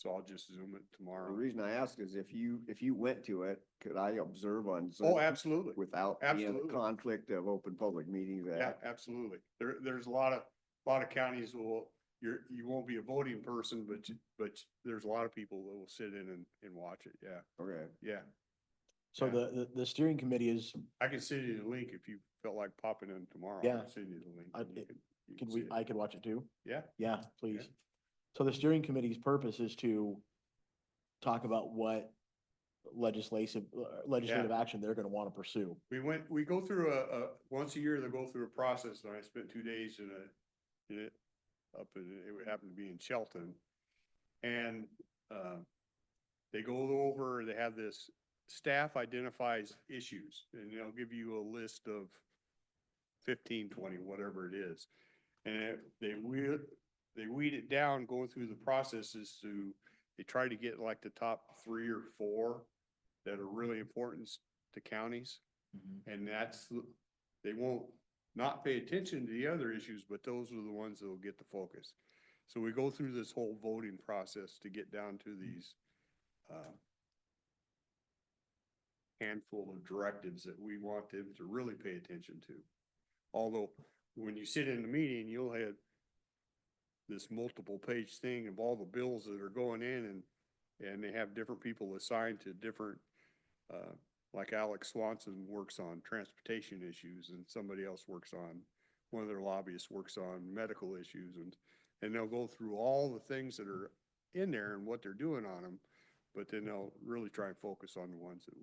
Speaker 1: I'll just Zoom it
Speaker 7: The
Speaker 1: tomorrow.
Speaker 7: reason I ask is if you went to it, could I observe on Zoom?
Speaker 1: Oh, absolutely.
Speaker 7: Without being a
Speaker 1: Absolutely.
Speaker 7: conflict of open public meetings
Speaker 1: Yeah,
Speaker 7: act?
Speaker 1: absolutely. There's a lot of counties will, you won't be a voting person, but there's a lot of people that will sit in and watch it. Yeah,
Speaker 7: Okay.
Speaker 1: yeah.
Speaker 6: So
Speaker 1: Yeah.
Speaker 6: the steering committee is,
Speaker 1: I can send you the link if you felt like popping in tomorrow.
Speaker 6: Yeah.
Speaker 1: I'll send you the link.
Speaker 6: I-
Speaker 1: and you you
Speaker 6: could
Speaker 1: see
Speaker 6: we,
Speaker 1: it.
Speaker 6: I could watch it too?
Speaker 1: Yeah,
Speaker 6: Yeah, please. So the steering committee's purpose is to talk about what legislative action they're gonna wanna pursue.
Speaker 1: we go through once a year, they go through a process, and I spent 2 days in it, it happened to be in Shelton. And, they go over, they have this, staff identifies issues, and they'll give you a list of 15, 20, whatever it is. And they weed it down, going through the processes they try to get like the top 3 or 4 that are really important to counties. And they won't not pay attention to the other issues, but those are the ones that will get the focus. So we go through this whole voting process to get down to these, handful of directives that we want them to really pay attention to. Although, when you sit in the meeting, you'll have this multiple page thing of all the bills that are going in, and they have different people assigned to different, like Alex Swanson works on transportation issues, and somebody else works on, one of their lobbyists works on medical issues, and they'll go through all the things that are in there and what they're doing on them, but then they'll really try and focus on the ones that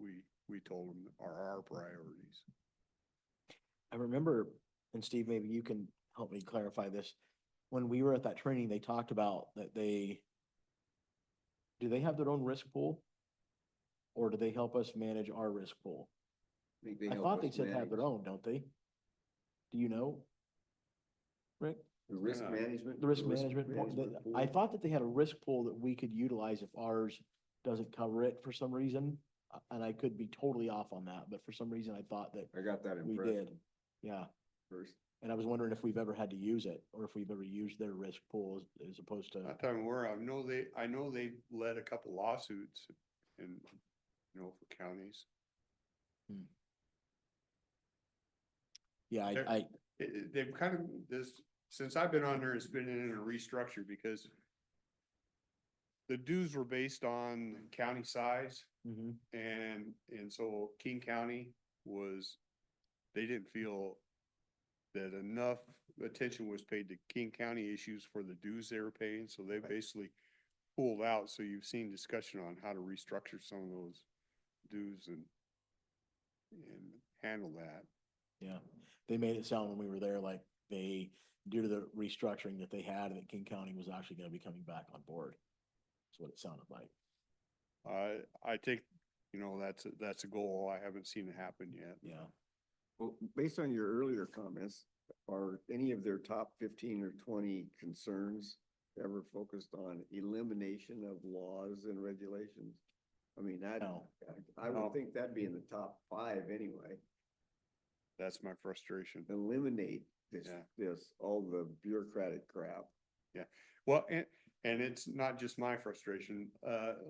Speaker 1: we told them are our priorities.
Speaker 6: I remember, and Steve, maybe you can help me clarify this. When we were at that training, they talked about that do they have their own risk pool? Or do they help us manage our risk pool?
Speaker 7: Think they
Speaker 6: I
Speaker 7: help
Speaker 6: thought they
Speaker 7: us
Speaker 6: said have their
Speaker 7: manage
Speaker 6: own, don't they? Do you know? Rick?
Speaker 7: The risk
Speaker 1: Yeah.
Speaker 7: management?
Speaker 6: The risk
Speaker 7: the
Speaker 6: management, I
Speaker 7: pool?
Speaker 6: thought that they had a risk pool that we could utilize if ours doesn't cover it for some reason. And I could be totally off on that, but for some reason I thought that
Speaker 7: I got that
Speaker 6: we
Speaker 7: impression
Speaker 6: did. Yeah,
Speaker 7: first.
Speaker 6: and I was wondering if we've ever had to use it or if we've ever used their risk pool as opposed to,
Speaker 1: Not time where I know they led a couple lawsuits in, for counties.
Speaker 6: yeah,
Speaker 1: There-
Speaker 6: I,
Speaker 1: They've kind of, since I've been on there, it's been in a restructure because the dues were based on county size,
Speaker 6: mhm.
Speaker 1: and so King County they didn't feel that enough attention was paid to King County issues for the dues they were paying, so they basically pulled out, so you've seen discussion on how to restructure some of those dues and handle that.
Speaker 6: Yeah, they made it sound when we were there like due to the restructuring that they had, that King County was actually gonna be coming back on board. That's what it sounded like.
Speaker 1: I think, that's a goal. I haven't seen it happen yet.
Speaker 6: Yeah.
Speaker 7: Well, based on your earlier comments, are any of their top 15 or 20 concerns ever focused on elimination of laws and regulations? I mean,
Speaker 6: No.
Speaker 7: I
Speaker 1: No.
Speaker 7: would think that'd be in the top 5 anyway.
Speaker 1: That's my frustration.
Speaker 7: Eliminate
Speaker 1: Yeah.
Speaker 7: all the bureaucratic crap.
Speaker 1: Well, and it's not just my frustration.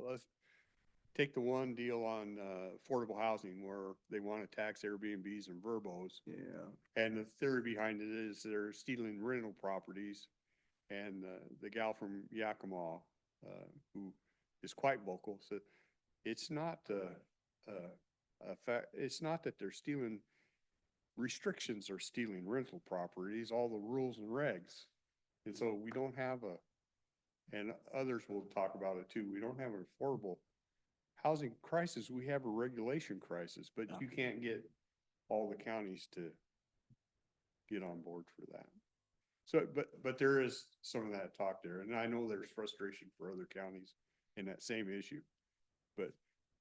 Speaker 1: Let's take the one deal on, affordable housing where they want to tax Airbnbs and Verbos.
Speaker 7: Yeah.
Speaker 1: And the theory behind it is they're stealing rental properties. And the gal from Yakima, who is quite vocal, said it's not it's not that they're stealing restrictions or stealing rental properties, all the rules and regs. And so we don't have and others will talk about it too, we don't have an affordable housing crisis, we have a regulation crisis, but you can't get all the counties to get on board for that. So, but there is some of that talk there, and I know there's frustration for other counties in that same issue. But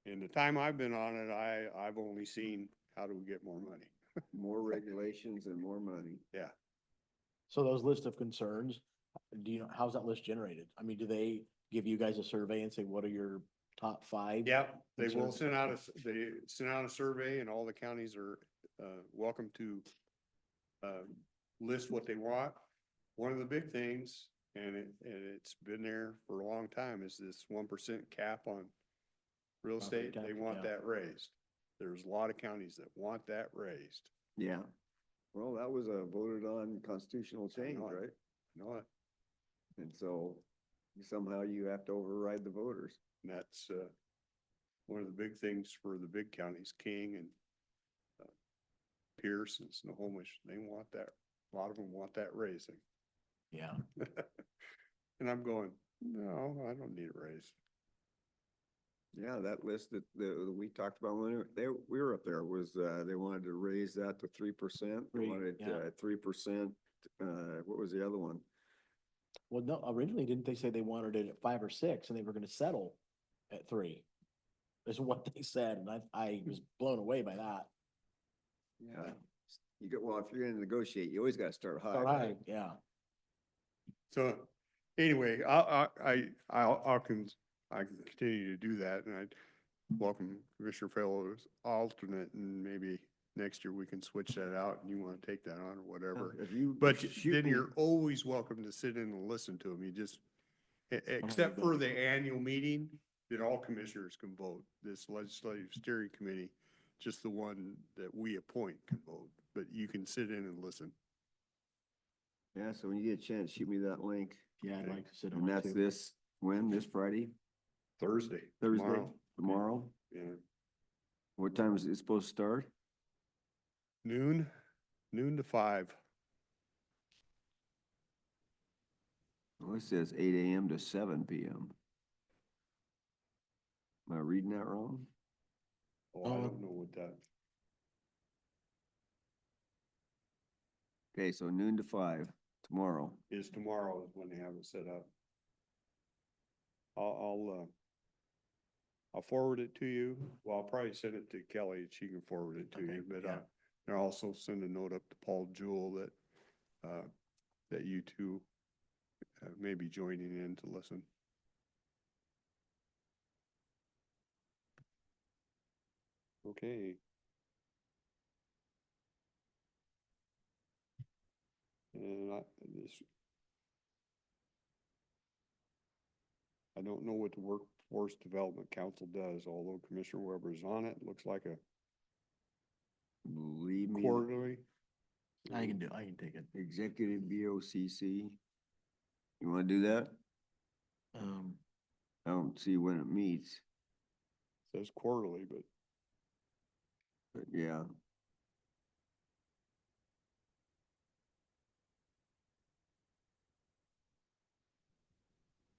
Speaker 1: in the time I've been on it, I've only seen, how do we get more money?
Speaker 7: More regulations and more money.
Speaker 1: Yeah.
Speaker 6: So those list of concerns, do you know, how's that list generated? I mean, do they give you guys a survey and say, what are your top 5?
Speaker 1: Yeah, they will
Speaker 6: concerns?
Speaker 1: they send out a survey and all the counties are, welcome to, list what they want. One of the big things, and it's been there for a long time, is this 1% cap on real
Speaker 6: Property
Speaker 1: estate. They
Speaker 6: tax,
Speaker 1: want
Speaker 6: yeah.
Speaker 1: that raised. There's a lot of counties that want that raised.
Speaker 7: Yeah. Well, that was a voted on constitutional change,
Speaker 1: know it.
Speaker 7: right?
Speaker 1: You know what?
Speaker 7: And so somehow you have to override the voters.
Speaker 1: And that's, one of the big things for the big counties, King and Pierce and Snohomish. They want that, a lot of them want that raising.
Speaker 6: Yeah.
Speaker 1: And I'm going, no, I don't need it raised.
Speaker 7: Yeah, that list that we talked about when we were up there was, they wanted to raise that to 3%. They
Speaker 6: Three,
Speaker 7: wanted,
Speaker 6: yeah.
Speaker 7: 3%, what was the other one?
Speaker 6: Well, no, originally, didn't they say they wanted it at 5 or 6 and they were gonna settle at 3? That's what they said, and I was blown away by that.
Speaker 7: Yeah. You get, well, if you're gonna negotiate, you always gotta start high.
Speaker 6: All right, yeah.
Speaker 1: So anyway, I can continue to do that, and I'd welcome Commissioner Farrell as alternate, and maybe next year we can switch that out and you want to take that on or whatever.
Speaker 7: If you.
Speaker 1: But
Speaker 7: shoot
Speaker 1: then
Speaker 7: me-
Speaker 1: you're always welcome to sit in and listen to them. You just, except for the annual meeting, that all commissioners can vote. This legislative steering committee, just the one that we appoint can vote, but you can sit in and listen.
Speaker 7: Yeah, so when you get a chance, shoot me that link.
Speaker 6: Yeah, I'd like to sit on
Speaker 7: And
Speaker 6: it
Speaker 7: that's
Speaker 6: too.
Speaker 7: this Friday,
Speaker 1: Thursday.
Speaker 7: Thursday, tomorrow?
Speaker 1: Yeah.
Speaker 7: What time is it supposed to start?
Speaker 1: Noon to 5.
Speaker 7: Oh, it says 8 AM to 7 PM. Am I reading that wrong?
Speaker 1: Oh, I don't know what that,
Speaker 7: Okay, so noon to 5 tomorrow.
Speaker 1: is tomorrow is when they have it set up. I'll forward it to you. Well, I'll probably send it to Kelly and she can forward it to
Speaker 6: Okay,
Speaker 1: you, but,
Speaker 6: yeah.
Speaker 1: and I'll also send a note up to Paul Jewell that, that you two may be joining in to listen. Okay. And I don't know what the Workforce Development Council does, although Commissioner Weber's on it. Looks like a
Speaker 7: Believe me,
Speaker 1: quarterly.
Speaker 6: I can take it.
Speaker 7: Executive BOCC. You wanna do that? I don't see when it meets,
Speaker 1: Says quarterly,
Speaker 7: but yeah.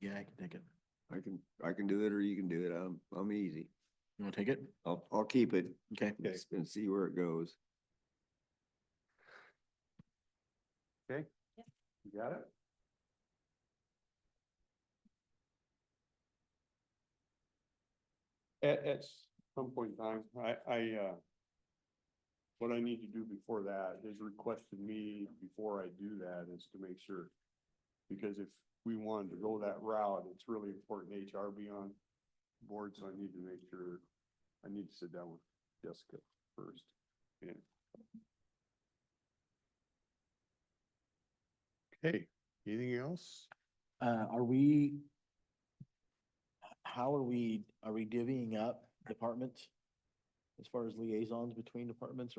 Speaker 6: Yeah, I can take it.
Speaker 7: I can do it or you can do it. I'm easy.
Speaker 6: You wanna take it?
Speaker 7: I'll keep it
Speaker 6: Okay.
Speaker 1: Okay.
Speaker 7: and see where it goes.
Speaker 1: okay? You got it? At some point in time, what I need to do before that is requested me before I do that is to make sure. Because if we wanted to go that route, it's really important HR be on board, so I need to make sure, I need to sit down with Jessica first. Yeah. Okay, anything else?
Speaker 6: How are we divvying up departments? As far as liaisons between departments,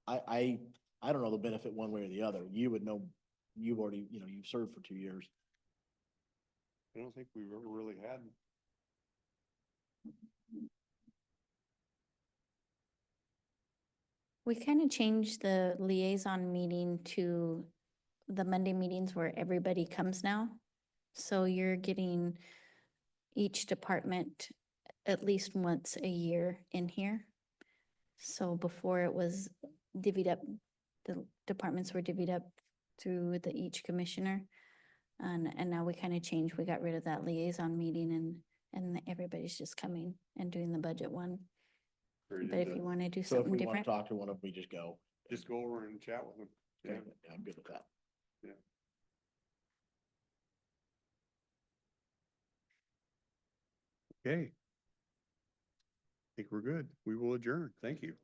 Speaker 6: I don't know the benefit one way or the other. You would know, you've already, you've served for 2 years.
Speaker 1: I don't think we've ever really had.
Speaker 2: We kind of changed the liaison meeting to the Monday meetings where everybody comes now. So you're getting each department at least once a year in here. So before it was divvied up, the departments were divvied up through each commissioner. And now we kind of changed, we got rid of that liaison meeting and everybody's just coming and doing the budget one. But if you want to do
Speaker 6: So if
Speaker 2: something
Speaker 6: we want to
Speaker 2: different,
Speaker 6: talk to one of them, we just go.
Speaker 1: Just go over and chat with them.
Speaker 6: Yeah, I'm good with that.
Speaker 1: Okay. I think we're good. We will adjourn. Thank you.